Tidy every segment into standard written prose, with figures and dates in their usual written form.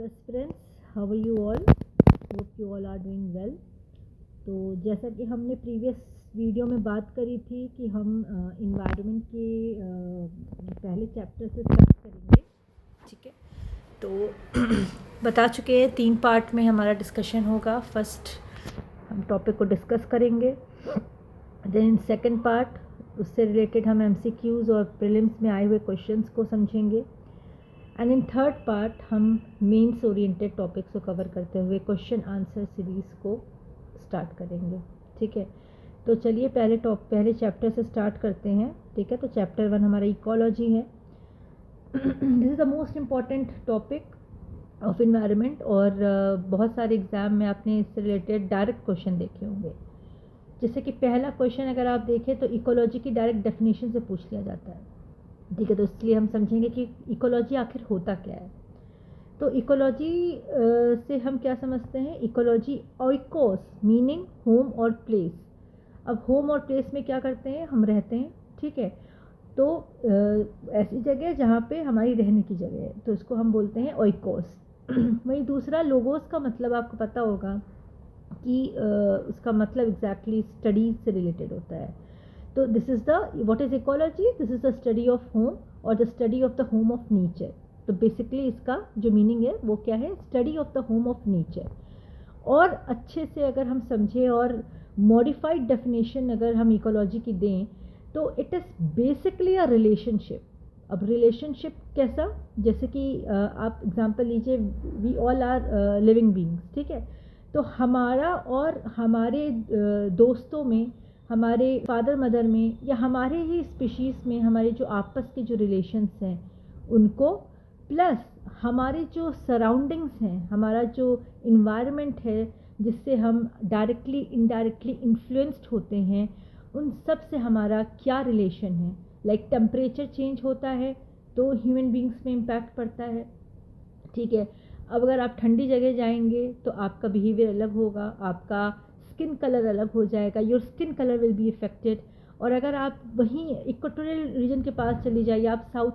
aspirants, how are you all? Hope you all are doing well. तो जैसा कि हमने प्रीवियस वीडियो में बात करी थी कि हम इन्वायरमेंट के पहले चैप्टर से स्टार्ट करेंगे, ठीक है। तो बता चुके हैं 3 पार्ट में हमारा डिस्कशन होगा। फर्स्ट हम टॉपिक को डिस्कस करेंगे, देन सेकंड पार्ट उससे रिलेटेड हम MCQs और प्रीलिम्स में आए हुए क्वेश्चंस को समझेंगे, एंड इन थर्ड पार्ट हम मेंस ओरिएंटेड टॉपिक्स को कवर करते हुए क्वेश्चन आंसर सीरीज़ को स्टार्ट करेंगे, ठीक है। तो चलिए पहले चैप्टर से स्टार्ट करते हैं, ठीक है। तो चैप्टर 1 हमारा इकोलॉजी है। This is the most important topic of environment, और बहुत सारे एग्ज़ाम में आपने इससे रिलेटेड डायरेक्ट क्वेश्चन देखे होंगे। जैसे कि पहला क्वेश्चन अगर आप देखें तो इकोलॉजी की डायरेक्ट डेफिनेशन से पूछ लिया जाता है, ठीक है। तो इसलिए हम समझेंगे कि इकोलॉजी आखिर होता क्या है। तो इकोलॉजी से हम क्या समझते हैं? इकोलॉजी ओइकोस मीनिंग होम और प्लेस। अब होम और प्लेस में क्या करते हैं? हम रहते हैं, ठीक है। तो ऐसी जगह जहाँ पे हमारी रहने की जगह है, तो इसको हम बोलते हैं ओइकोस। वहीं दूसरा लोगोस का मतलब आपको पता होगा कि उसका मतलब एग्जैक्टली स्टडीज से रिलेटेड होता है। तो this is the what is ecology? This is the study of home और the study of the home of nature. तो बेसिकली इसका जो मीनिंग है वो क्या है? Study of the home of nature. और अच्छे से अगर हम समझें और मॉडिफाइड डेफिनेशन अगर हम इकोलॉजी की दें तो it is basically a relationship. अब रिलेशनशिप कैसा? जैसे कि आप एग्जांपल लीजिए, we all are living beings, ठीक है। तो हमारा और हमारे दोस्तों में, हमारे फादर मदर में, या हमारे ही स्पीशीज़ में हमारे जो आपस के जो रिलेशंस हैं उनको, प्लस हमारे जो सराउंडिंग्स हैं, हमारा जो इन्वायरमेंट है जिससे हम डायरेक्टली इनडायरेक्टली इन्फ्लुएंस्ड होते हैं, उन सब से हमारा क्या रिलेशन है। लाइक टेम्परेचर चेंज होता है तो ह्यूमन बींग्स में इम्पैक्ट पड़ता है, ठीक है। अब अगर आप ठंडी जगह जाएंगे तो आपका बिहेवियर अलग होगा, आपका स्किन कलर अलग हो जाएगा, your skin colour will be affected. और अगर आप वहीं इक्वेटोरियल रीजन के पास चली जाइए, आप साउथ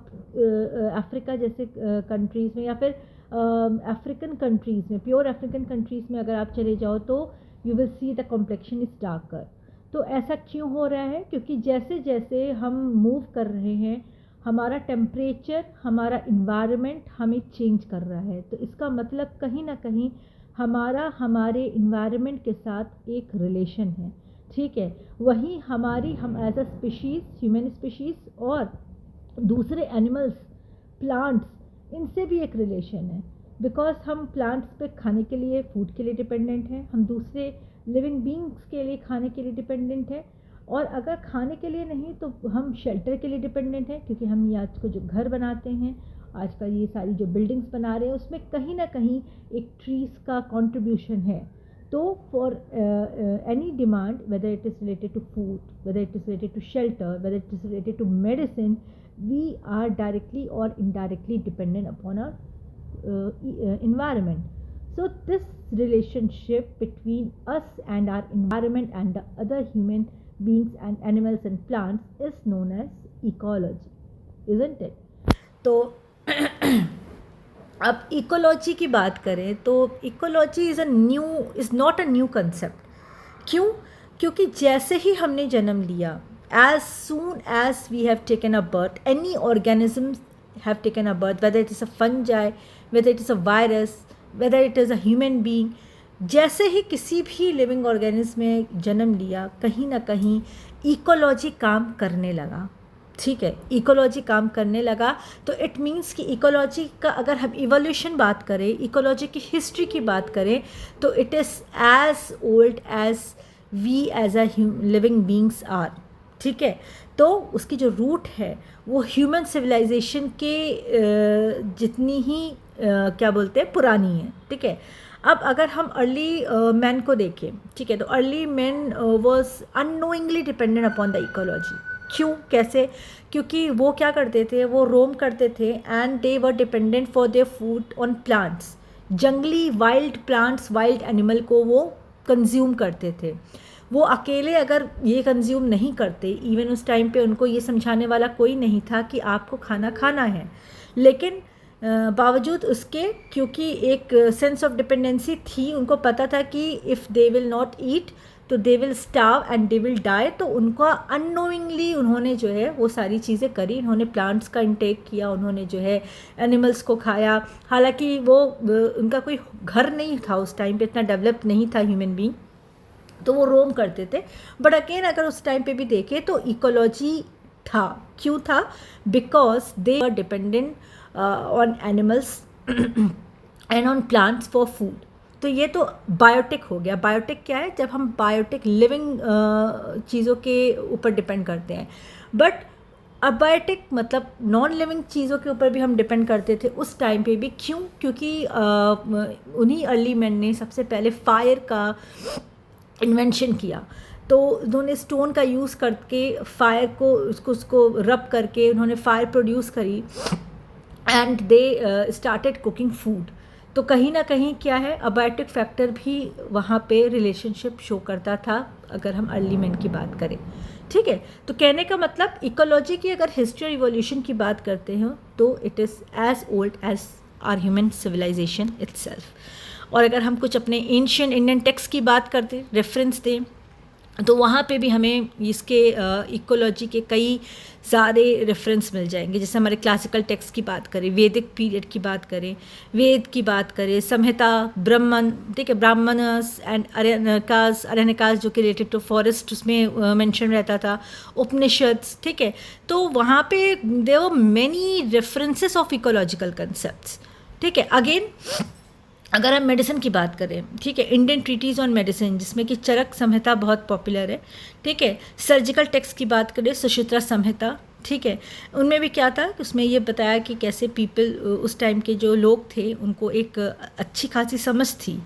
अफ्रीका जैसे कंट्रीज़ में, या फिर अफ्रीकन कंट्रीज़ में, प्योर अफ्रीकन कंट्रीज़ में अगर आप चले जाओ तो you will see the complexion is darker. तो ऐसा क्यों हो रहा है? क्योंकि जैसे जैसे हम मूव कर रहे हैं हमारा टेम्परेचर, हमारा इन्वायरमेंट हमें चेंज कर रहा है। तो इसका मतलब कहीं ना कहीं हमारा हमारे इन्वायरमेंट के साथ एक रिलेशन है, ठीक है। वहीं हम as a species, human species और दूसरे एनिमल्स, प्लांट्स, इनसे भी एक रिलेशन है। बिकॉज हम प्लांट्स पे खाने के लिए, फूड के लिए डिपेंडेंट हैं, हम दूसरे लिविंग बींग्स के लिए खाने के लिए डिपेंडेंट हैं, और अगर खाने के लिए नहीं तो हम शेल्टर के लिए डिपेंडेंट हैं, क्योंकि हम ये आज को जो घर बनाते हैं, आजकल ये सारी जो बिल्डिंग्स बना रहे हैं, उसमें कहीं ना कहीं एक ट्रीज़ का कंट्रीब्यूशन है। तो for any demand, whether it is related to food, whether it is related to shelter, whether it is related to medicine, we are directly और indirectly dependent upon our environment. So this relationship between us and our environment and the other human beings and animals and plants is known as ecology, isn't it? तो अब ecology की बात करें तो ecology is not a new concept. क्यों? क्योंकि जैसे ही हमने जन्म लिया, as soon as we have taken a birth, any organisms have taken a birth, whether it is a fungi, whether it is a virus, whether it is a human being, जैसे ही किसी भी living organism में जन्म लिया, कहीं ना कहीं ecology काम करने लगा, ठीक है। इकोलॉजी काम करने लगा तो इट मीन्स कि इकोलॉजी का अगर हम इवोल्यूशन बात करें, इकोलॉजी की हिस्ट्री की बात करें, तो it is as old as we as a living beings are, ठीक है। तो उसकी जो रूट है वो ह्यूमन सिविलाइजेशन के जितनी ही क्या बोलते हैं, पुरानी है, ठीक है। अब अगर हम अर्ली मैन को देखें, ठीक है, तो early man was unknowingly dependent upon the ecology. क्यों? कैसे? क्योंकि वो क्या करते थे, वो रोम करते थे and they were dependent for their food on plants. जंगली वाइल्ड प्लांट्स, वाइल्ड एनिमल को वो कंज्यूम करते थे। वो अकेले अगर ये कंज्यूम नहीं करते, इवन उस टाइम पे उनको ये समझाने वाला कोई नहीं था कि आपको खाना खाना है, लेकिन बावजूद उसके, क्योंकि एक सेंस ऑफ डिपेंडेंसी थी, उनको पता था कि if they will not eat तो they will starve and they will die, तो उनका अननोइंगली उन्होंने जो है वो सारी चीज़ें करी। उन्होंने प्लांट्स का इंटेक किया, उन्होंने जो है एनिमल्स को खाया। हालांकि वो उनका कोई घर नहीं था उस टाइम पे, इतना डेवलप नहीं था ह्यूमन बीइंग, तो वो रोम करते थे। बट अगेन अगर उस टाइम पे भी देखें तो इकोलॉजी था। क्यों था? Because they are dependent on animals and on plants for food. तो ये तो बायोटिक हो गया। बायोटिक क्या है? जब हम बायोटिक लिविंग चीज़ों के ऊपर डिपेंड करते हैं। बट अबायोटिक मतलब नॉन लिविंग चीज़ों के ऊपर भी हम डिपेंड करते थे उस टाइम पे भी। क्यों? क्योंकि उन्हीं अर्ली मैन ने सबसे पहले फायर का इन्वेंशन किया। तो उन्होंने स्टोन का यूज़ करके फायर को उसको रब करके उन्होंने फायर प्रोड्यूस करी and they started cooking food. तो कहीं ना कहीं क्या है, अबायोटिक फैक्टर भी वहाँ पे रिलेशनशिप शो करता था, अगर हम अर्ली मैन की बात करें। ठीक है, तो कहने का मतलब इकोलॉजी की अगर हिस्ट्री और इवोल्यूशन की बात करते हैं तो it is as old as our human civilisation itself. और अगर हम कुछ अपने एंशिएंट इंडियन टेक्स्ट की बात करते, रेफरेंस दें, तो वहाँ पे भी हमें इसके इकोलॉजी के कई सारे रेफरेंस मिल जाएंगे। जैसे हमारे क्लासिकल टेक्स्ट की बात करें, वैदिक पीरियड की बात करें, वेद की बात करें, संहिता, ब्राह्मण, ठीक है, ब्राह्मणस एंड अरण्यकास जो कि रिलेटेड टू फॉरेस्ट उसमें मेंशन रहता था, उपनिषद्स, ठीक है। तो वहाँ पे there were many references of ecological concepts. ठीक है, अगेन अगर हम मेडिसिन की बात करें, ठीक है, इंडियन ट्रीटीज़ ऑन मेडिसिन जिसमें कि चरक संहिता बहुत पॉपुलर है। ठीक है, सर्जिकल टेक्स्ट की बात करें, सुश्रुता संहिता, ठीक है, उनमें भी क्या था कि उसमें ये बताया कि कैसे पीपल उस टाइम के जो लोग थे उनको एक अच्छी खासी समझ थी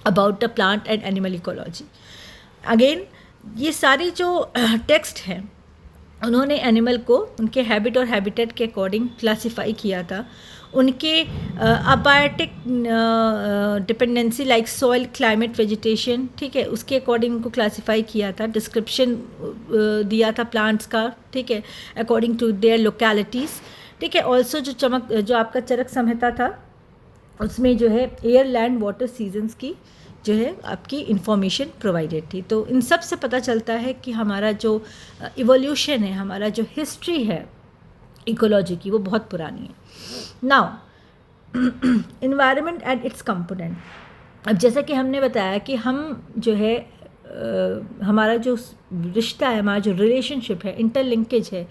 about the plant and animal ecology. Again ये सारी जो टेक्स्ट हैं उन्होंने एनिमल को उनके हैबिट और हैबिटेट के अकॉर्डिंग क्लासिफाई किया था। उनके abiotic dependency like soil, climate, vegetation, ठीक है, उसके अकॉर्डिंग उनको क्लासिफाई किया था। डिस्क्रिप्शन दिया था प्लांट्स का, ठीक है, अकॉर्डिंग टू देयर लोकेलिटीज़। ठीक है, ऑल्सो जो आपका चरक संहिता था उसमें जो है एयर, लैंड, वाटर, सीजन्स की जो है आपकी इंफॉर्मेशन प्रोवाइडेड थी। तो इन सब से पता चलता है कि हमारा जो इवोल्यूशन है, हमारा जो हिस्ट्री है इकोलॉजी की, वो बहुत पुरानी है। Now environment and it's component. अब जैसा कि हमने बताया कि हम जो है हमारा जो रिश्ता है, हमारा जो रिलेशनशिप है, इंटरलिंकेज है,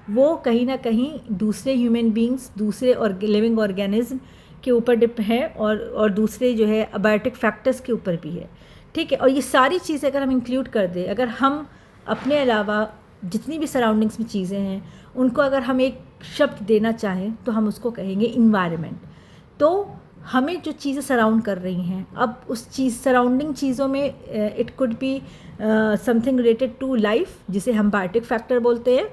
वो कहीं ना कहीं दूसरे ह्यूमन बींग्स, दूसरे लिविंग ऑर्गेनिज्म के ऊपर डिप है और दूसरे जो है अबायोटिक फैक्टर्स के ऊपर भी है। ठीक है, और ये सारी चीज़ें अगर हम इंक्लूड कर दें, अगर हम अपने अलावा जितनी भी सराउंडिंग्स में चीज़ें हैं उनको अगर हम एक शब्द देना चाहें तो हम उसको कहेंगे इन्वायरमेंट। तो हमें जो चीज़ें सराउंड कर रही हैं, अब उस सराउंडिंग चीज़ों में it could be something related to life जिसे हम बायोटिक फैक्टर बोलते हैं।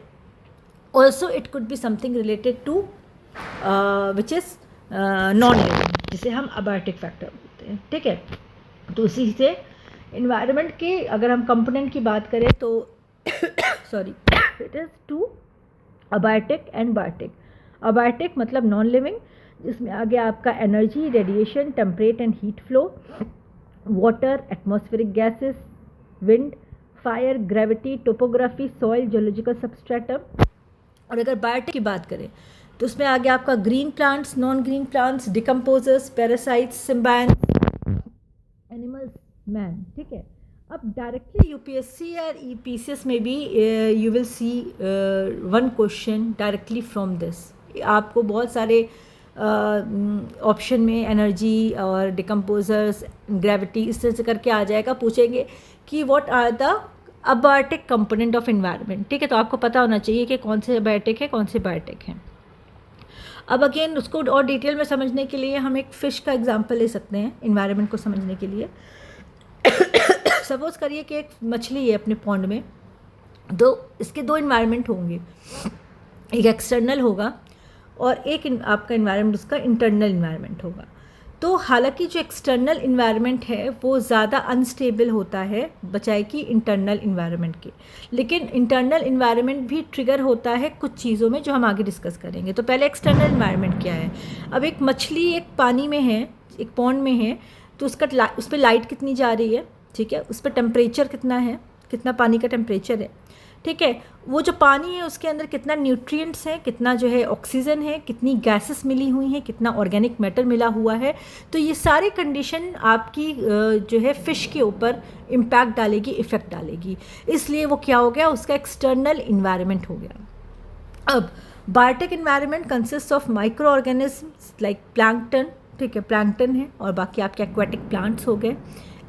Also it could be something related to which is non living जिसे हम अबायोटिक फैक्टर बोलते हैं। ठीक है, तो उसी से इन्वायरमेंट के अगर हम कंपोनेंट की बात करें तो sorry, it is two abiotic and biotic. Abiotic मतलब नॉन लिविंग, जिसमें आगे आपका energy, radiation, temperate and heat flow, water, atmospheric gases, wind, fire, gravity, topography, soil, geological substratum. और अगर बायोटिक की बात करें तो उसमें आगे आपका green plants, non green plants, decomposers, parasites, symbionts, animals, man. ठीक है, अब डायरेक्टली यूपीएससी और ईपीसीएस में भी you will see one question directly from this. आपको बहुत सारे ऑप्शन में एनर्जी और डिकम्पोजर्स, ग्रेविटी, इस तरह से करके आ जाएगा, पूछेंगे कि what are the abiotic component of environment. ठीक है, तो आपको पता होना चाहिए कि कौन से अबायोटिक है, कौन से बायोटिक हैं। अब अगेन उसको और डिटेल में समझने के लिए हम एक फ़िश का एग्जांपल ले सकते हैं एनवायरनमेंट को समझने के लिए। सपोज़ करिए कि एक मछली है अपने पॉन्ड में, इसके दो इन्वायरमेंट होंगे, एक एक्सटर्नल होगा और एक आपका इन्वायरमेंट उसका इंटरनल इन्वायरमेंट होगा। तो हालांकि जो एक्सटर्नल इन्वायरमेंट है वो ज़्यादा अनस्टेबल होता है बजाय कि इंटरनल इन्वायरमेंट के, लेकिन इंटरनल इन्वायरमेंट भी ट्रिगर होता है कुछ चीज़ों में जो हम आगे डिस्कस करेंगे। तो पहले एक्सटर्नल इन्वायरमेंट क्या है। अब एक मछली एक पानी में है, एक पॉन्ड में है, तो उस पर लाइट कितनी जा रही है, ठीक है, उस पर टेम्परेचर कितना है, कितना पानी का टेम्परेचर है, ठीक है, वो जो पानी है उसके अंदर कितना न्यूट्रिएंट्स है, कितना जो है ऑक्सीजन है, कितनी गैसेस मिली हुई हैं, कितना ऑर्गेनिक मैटर मिला हुआ है। तो ये सारी कंडीशन आपकी जो है फ़िश के ऊपर इम्पैक्ट डालेगी, इफ़ेक्ट डालेगी, इसलिए वो क्या हो गया, उसका एक्सटर्नल इन्वायरमेंट हो गया। अब biotic environment consist of microorganisms like plankton, ठीक है, प्लैंकटन है, और बाकी आपके एक्वाटिक प्लांट्स हो गए,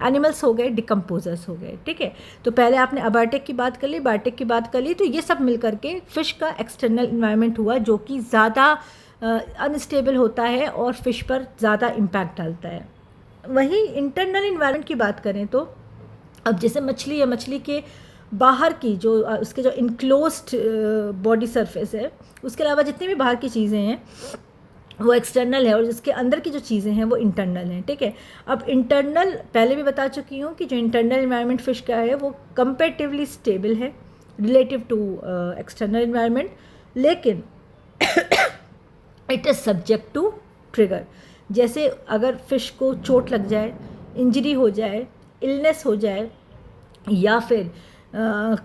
एनिमल्स हो गए, डिकम्पोजर्स हो गए, ठीक है। तो पहले आपने अबायोटिक की बात कर ली, बायोटिक की बात कर ली, तो ये सब मिल करके फ़िश का एक्सटर्नल इन्वायरमेंट हुआ जो कि ज़्यादा अनस्टेबल होता है और फ़िश पर ज़्यादा इम्पैक्ट डालता है। वहीं इंटरनल इन्वायरमेंट की बात करें तो अब जैसे मछली है, मछली के बाहर की जो उसके जो इनक्लोज्ड बॉडी सरफेस है, उसके अलावा जितनी भी बाहर की चीज़ें हैं वो एक्सटर्नल है, और जिसके अंदर की जो चीज़ें हैं वो इंटरनल हैं, ठीक है। अब इंटरनल पहले भी बता चुकी हूँ कि जो इंटरनल इन्वायरमेंट फ़िश का है वो कंपेरेटिवली स्टेबल है रिलेटिव टू एक्सटर्नल इन्वायरमेंट, लेकिन it is subject to trigger. जैसे अगर फ़िश को चोट लग जाए, इंजरी हो जाए, इलनेस हो जाए, या फिर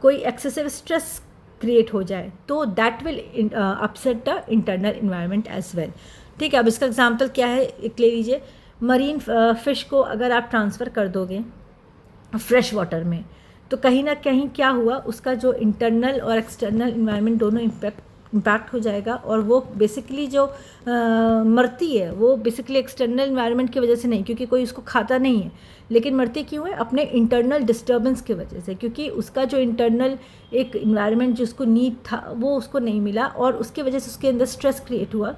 कोई एक्सेसिव स्ट्रेस क्रिएट हो जाए, तो that will upset the internal environment as well, ठीक है। अब इसका एग्जांपल क्या है, एक ले लीजिए, मरीन फ़िश को अगर आप ट्रांसफ़र कर दोगे फ्रेश वाटर में, तो कहीं ना कहीं क्या हुआ, उसका जो इंटरनल और एक्सटर्नल इन्वायरमेंट दोनों इम्पैक्ट हो जाएगा, और वो बेसिकली जो मरती है वो बेसिकली एक्सटर्नल इन्वायरमेंट की वजह से नहीं, क्योंकि कोई उसको खाता नहीं है, लेकिन मरती क्यों है, अपने इंटरनल डिस्टर्बेंस की वजह से, क्योंकि उसका जो इंटरनल एक इन्वायरमेंट जिसको नीड था वो उसको नहीं मिला, और उसकी वजह से उसके अंदर स्ट्रेस क्रिएट हुआ,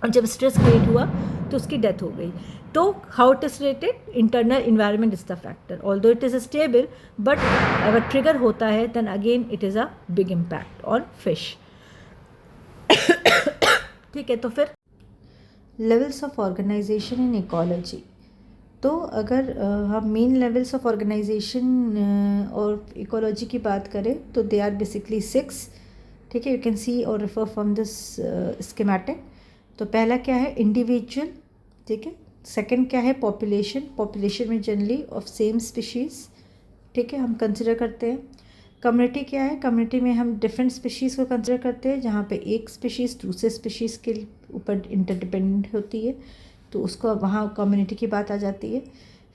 और जब स्ट्रेस क्रिएट हुआ तो उसकी डेथ हो गई। तो how it is related, internal environment is the factor, although it is stable, but अगर ट्रिगर होता है then again it is a big impact on fish, ठीक है। तो फिर levels of organisation in ecology, तो अगर हम मेन लेवल्स ऑफ ऑर्गेनाइजेशन और इकोलॉजी की बात करें तो दे आर बेसिकली 6, ठीक है। यू कैन सी और रेफर फ्रॉम दिस स्कीमेटिक। तो पहला क्या है, इंडिविजुअल, ठीक है। सेकंड क्या है, पॉपुलेशन, पॉपुलेशन में जनरली ऑफ सेम स्पीशीज़, ठीक है, हम कंसिडर करते हैं। कम्युनिटी क्या है, कम्युनिटी में हम डिफरेंट स्पीशीज़ को कंसिडर करते हैं, जहाँ पे एक स्पीशीज़ दूसरे स्पीशीज़ के ऊपर इंटरडिपेंडेंट होती है, तो उसको वहाँ कम्युनिटी की बात आ जाती है।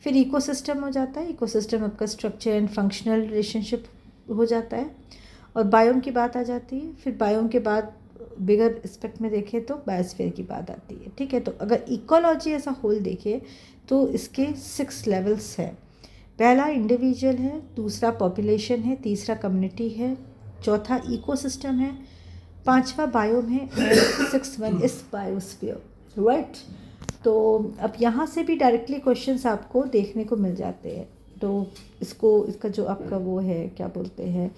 फिर इकोसिस्टम हो जाता है, इकोसिस्टम आपका स्ट्रक्चर एंड फंक्शनल रिलेशनशिप हो जाता है, और बायोम की बात आ जाती है। फिर बायोम के बाद बिगर एस्पेक्ट में देखें तो बायोस्फीयर की बात आती है, ठीक है। तो अगर इकोलॉजी एज अ होल देखें तो इसके 6 लेवल्स हैं। पहला इंडिविजुअल है, दूसरा पॉपुलेशन है, तीसरा कम्युनिटी है, चौथा इकोसिस्टम है, पांचवा बायोम है, and 6th one is biosphere, right. तो अब यहाँ से भी डायरेक्टली क्वेश्चंस आपको देखने को मिल जाते हैं। तो इसका जो आपका वो है क्या बोलते हैं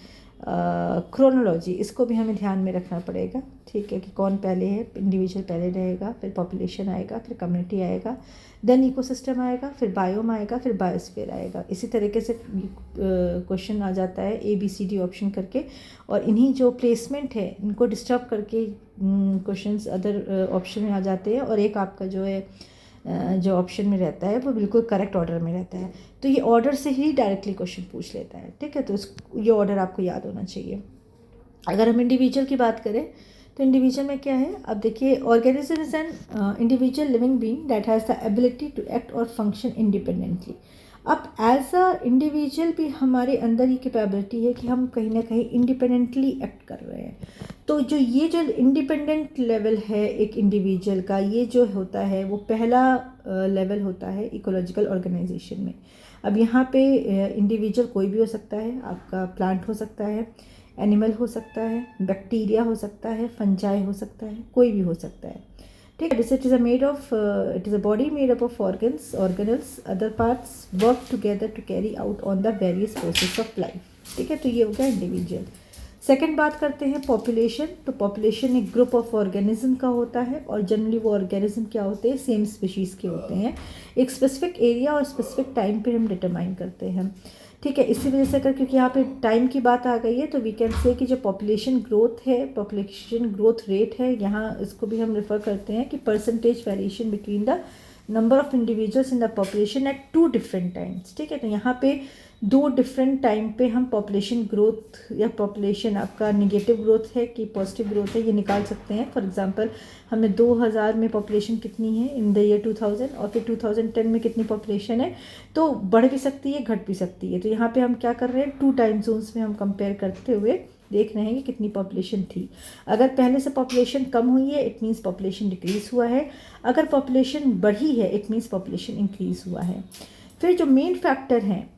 क्रोनोलॉजी, इसको भी हमें ध्यान में रखना पड़ेगा, ठीक है, कि कौन पहले है। इंडिविजुअल पहले रहेगा, फिर पॉपुलेशन आएगा, फिर कम्युनिटी आएगा, देन इकोसिस्टम आएगा, फिर बायोम आएगा, फिर बायोस्फीयर आएगा। इसी तरीके से क्वेश्चन आ जाता है ABCD ऑप्शन करके, और इन्हीं जो प्लेसमेंट है इनको डिस्टर्ब करके क्वेश्चंस अदर ऑप्शन में आ जाते हैं, और एक आपका जो है जो ऑप्शन में रहता है वो बिल्कुल करेक्ट ऑर्डर में रहता है। तो ये ऑर्डर से ही डायरेक्टली क्वेश्चन पूछ लेता है, ठीक है। तो ये ऑर्डर आपको याद होना चाहिए। अगर हम इंडिविजुअल की बात करें तो इंडिविजुअल में क्या है, अब देखिए, organism is an individual living being that has the ability to act और फंक्शन इंडिपेंडेंटली। अब एज अ इंडिविजुअल भी हमारे अंदर ये कैपेबिलिटी है कि हम कहीं ना कहीं इंडिपेंडेंटली एक्ट कर रहे हैं। तो जो इंडिपेंडेंट लेवल है एक इंडिविजुअल का, ये जो होता है वो पहला लेवल होता है इकोलॉजिकल ऑर्गेनाइजेशन में। अब यहाँ पे इंडिविजुअल कोई भी हो सकता है, आपका प्लांट हो सकता है, एनिमल हो सकता है, बैक्टीरिया हो सकता है, फंजाई हो सकता है, कोई भी हो सकता है, ठीक है। It is a body made up of organelles, other parts work together to carry out on the various process of life, ठीक है। तो ये हो गया इंडिविजुअल। सेकंड बात करते हैं पॉपुलेशन। तो पॉपुलेशन एक ग्रुप ऑफ ऑर्गेनिज्म का होता है और जनरली वो ऑर्गेनिज्म क्या होते हैं, सेम स्पीशीज़ के होते हैं। एक स्पेसिफिक एरिया और स्पेसिफिक टाइम पे हम डिटरमाइन करते हैं, ठीक है। इसी वजह से अगर क्योंकि यहाँ पे टाइम की बात आ गई है तो वी कैन से कि जो पॉपुलेशन ग्रोथ है, पॉपुलेशन ग्रोथ रेट है, यहाँ इसको भी हम रेफर करते हैं कि percentage variation between the number of individuals in the population at 2 different times, ठीक है। तो यहाँ पे 2 डिफरेंट टाइम पे हम पॉपुलेशन ग्रोथ या पॉपुलेशन आपका निगेटिव ग्रोथ है कि पॉजिटिव ग्रोथ है ये निकाल सकते हैं। फॉर एग्जांपल हमने 2000 में पॉपुलेशन कितनी है इन द ईयर 2000 और फिर 2010 में कितनी पॉपुलेशन है, तो बढ़ भी सकती है घट भी सकती है। तो यहाँ पे हम क्या कर रहे हैं, 2 टाइम जोन्स में हम कंपेयर करते हुए देख रहे हैं कि कितनी पॉपुलेशन थी। अगर पहले से पॉपुलेशन कम हुई है इट मीन्स पॉपुलेशन डिक्रीज़ हुआ है, अगर पॉपुलेशन बढ़ी है इट मीन्स पॉपुलेशन इंक्रीज़ हुआ है। फिर जो मेन फैक्टर हैं,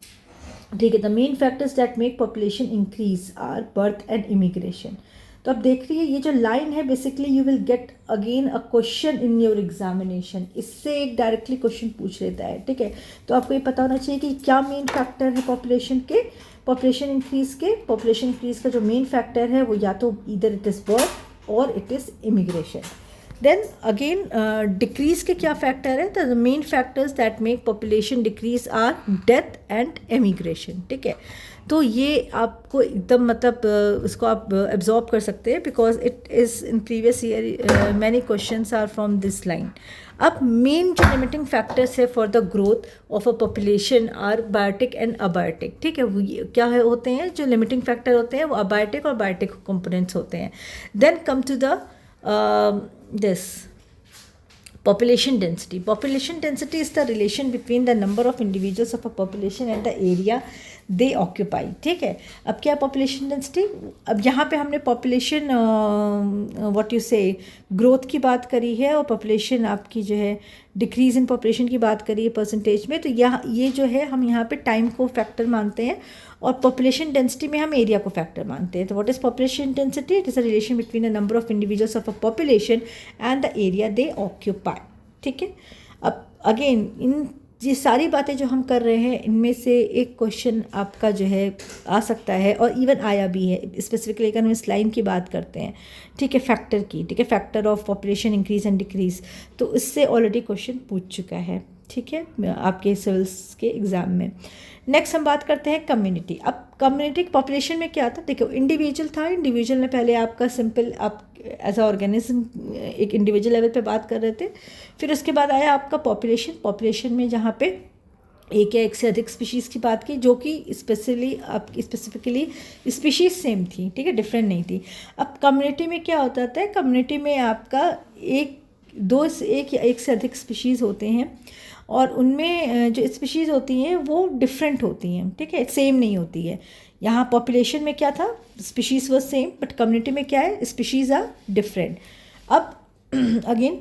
ठीक है, the main factors that make population increase are birth and immigration. तो अब देख रही है ये जो लाइन है basically you will get again a question in your examination, इससे एक डायरेक्टली क्वेश्चन पूछ लेता है, ठीक है। तो आपको ये पता होना चाहिए कि क्या मेन फैक्टर है पॉपुलेशन के, पॉपुलेशन इंक्रीज़ का जो मेन फैक्टर है वो या तो इधर इट इज़ बर्थ और it is immigration. Then again decrease के क्या फैक्टर है, the main factors that make population decrease are death and emigration, ठीक है। तो ये आपको एकदम मतलब इसको आप एब्जॉर्ब कर सकते हैं because it is in previous year many questions are from this line. अब मेन जो लिमिटिंग फैक्टर्स है for the growth of a population are biotic and abiotic, ठीक है। वो क्या है होते हैं जो लिमिटिंग फैक्टर होते हैं वो अबायोटिक और बायोटिक कंपोनेंट्स होते हैं। Then come to the this population density. Population density is the relation between the number of individuals of a population and the area they occupy, ठीक है। अब क्या पॉपुलेशन डेंसिटी, अब यहाँ पे हमने पॉपुलेशन व्हाट यू से ग्रोथ की बात करी है और पॉपुलेशन आपकी जो है डिक्रीज इन पॉपुलेशन की बात करी है परसेंटेज में। तो यहाँ ये जो है हम यहाँ पे टाइम को फैक्टर मानते हैं और पॉपुलेशन डेंसिटी में हम एरिया को फैक्टर मानते हैं। तो what is population density, it is a relation between the number of individuals of a population and the area they occupy, ठीक है। अब अगेन इन ये सारी बातें जो हम कर रहे हैं इनमें से एक क्वेश्चन आपका जो है आ सकता है और इवन आया भी है स्पेसिफिकली अगर हम इस लाइन की बात करते हैं, ठीक है, फैक्टर की, ठीक है, factor of population increase and decrease, तो इससे ऑलरेडी क्वेश्चन पूछ चुका है, ठीक है, आपके सिविल्स के एग्ज़ाम में। नेक्स्ट हम बात करते हैं कम्युनिटी। अब कम्युनिटी पॉपुलेशन में क्या था, देखो इंडिविजुअल था, इंडिविजुअल में पहले आपका सिंपल आप एज अ ऑर्गेनिज्म एक इंडिविजुअल लेवल पे बात कर रहे थे। फिर उसके बाद आया आपका पॉपुलेशन, पॉपुलेशन में जहाँ पे एक या एक से अधिक स्पीशीज़ की बात की जो कि स्पेसिफिकली स्पीशीज़ सेम थी, ठीक है, डिफरेंट नहीं थी। अब कम्युनिटी में क्या होता है, कम्युनिटी में आपका एक या एक से अधिक स्पीशीज़ होते हैं और उनमें जो स्पीशीज़ होती हैं वो डिफरेंट होती हैं, ठीक है, सेम नहीं होती है। यहाँ पॉपुलेशन में क्या था, species was same but community में क्या है, स्पीशीज़ आर डिफरेंट। अब अगेन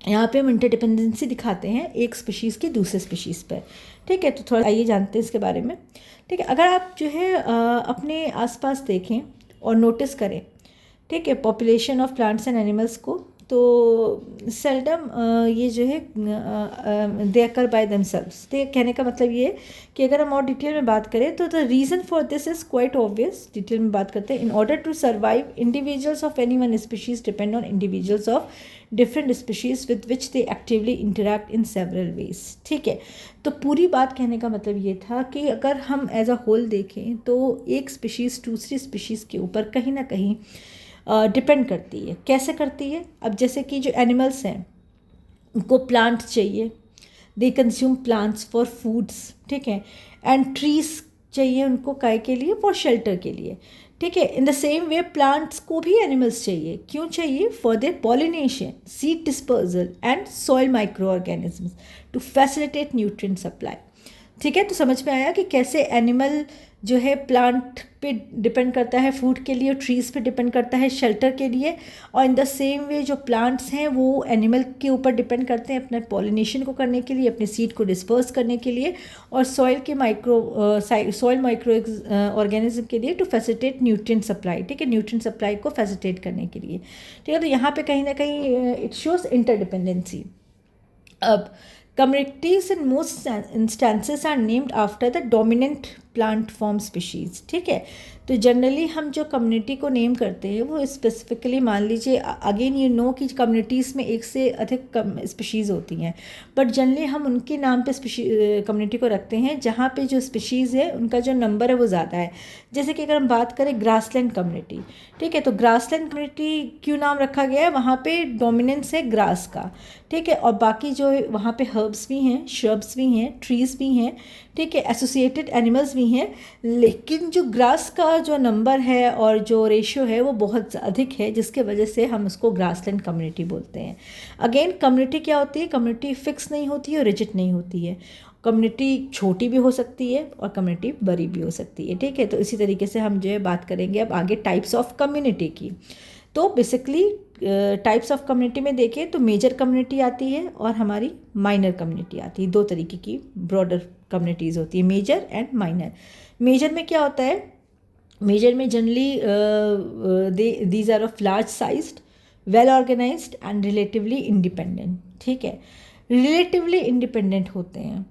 यहाँ पे हम इंटरडिपेंडेंसी दिखाते हैं एक स्पीशीज़ की दूसरे स्पीशीज़ पर, ठीक है। तो थोड़ा आइए जानते हैं इसके बारे में, ठीक है। अगर आप जो है अपने आसपास देखें और नोटिस करें, ठीक है, population of plants and animals को, तो सेल्डम ये जो है दे अकर बाय देमसेल्व्स। तो कहने का मतलब ये कि अगर हम और डिटेल में बात करें तो the reason for this is quite obvious. Detail में बात करते हैं, in order to survive individuals of any one species depend on individuals of different species with which they actively interact in several ways, ठीक है। तो पूरी बात कहने का मतलब ये था कि अगर हम एज अ होल देखें तो एक स्पीशीज़ दूसरी स्पीशीज़ के ऊपर कहीं ना कहीं डिपेंड करती है। कैसे करती है, अब जैसे कि जो एनिमल्स हैं उनको प्लांट चाहिए, they consume plants for foods, ठीक है, एंड ट्रीज चाहिए उनको काय के लिए, फॉर शेल्टर के लिए, ठीक है। In the same way plants को भी एनिमल्स चाहिए, क्यों चाहिए, for their pollination, seed dispersal and soil microorganisms to facilitate nutrient supply, ठीक है। तो समझ में आया कि कैसे एनिमल जो है प्लांट पे डिपेंड करता है फूड के लिए, ट्रीज़ पे डिपेंड करता है शेल्टर के लिए, और इन द सेम वे जो प्लांट्स हैं वो एनिमल के ऊपर डिपेंड करते हैं अपने पॉलिनेशन को करने के लिए, अपने सीड को डिस्पर्स करने के लिए, और सॉइल माइक्रो ऑर्गेनिज्म के लिए टू फैसिलिटेट न्यूट्रिएंट सप्लाई, ठीक है, न्यूट्रिएंट सप्लाई को फैसिलिटेट करने के लिए, ठीक है। तो यहाँ पे कहीं ना कहीं इट शोज इंटरडिपेंडेंसी। अब communities in most instances are named after the dominant plant form species, ठीक है। तो जनरली हम जो कम्युनिटी को नेम करते हैं वो स्पेसिफिकली, मान लीजिए अगेन यू नो कि कम्युनिटीज़ में एक से अधिक स्पीशीज़ होती हैं, बट जनरली हम उनके नाम पे कम्युनिटी को रखते हैं जहाँ पे जो स्पीशीज़ है उनका जो नंबर है वो ज़्यादा है। जैसे कि अगर हम बात करें ग्रासलैंड कम्युनिटी, ठीक है, तो ग्रासलैंड कम्युनिटी क्यों नाम रखा गया है, वहाँ पे डोमिनेंस है ग्रास का, ठीक है, और बाकी जो वहाँ पे हर्ब्स भी हैं, श्रब्स भी हैं, ट्रीज़ भी हैं, ठीक है, एसोसिएटेड एनिमल्स भी हैं, लेकिन जो ग्रास का जो नंबर है और जो रेशियो है वो बहुत अधिक है, जिसके वजह से हम उसको ग्रासलैंड कम्युनिटी बोलते हैं। अगेन कम्युनिटी क्या होती है, कम्युनिटी फिक्स नहीं होती है और रिजिड नहीं होती है। कम्युनिटी छोटी भी हो सकती है और कम्युनिटी बड़ी भी हो सकती है, ठीक है। तो इसी तरीके से हम जो है बात करेंगे अब आगे टाइप्स ऑफ कम्युनिटी की। तो बेसिकली टाइप्स ऑफ कम्युनिटी में देखें तो मेजर कम्युनिटी आती है और हमारी माइनर कम्युनिटी आती है। दो तरीके की ब्रॉडर कम्युनिटीज़ होती है, मेजर एंड माइनर। मेजर में क्या होता है, मेजर में generally these are of large sized, well organised and relatively independent, ठीक है। रिलेटिवली इंडिपेंडेंट होते हैं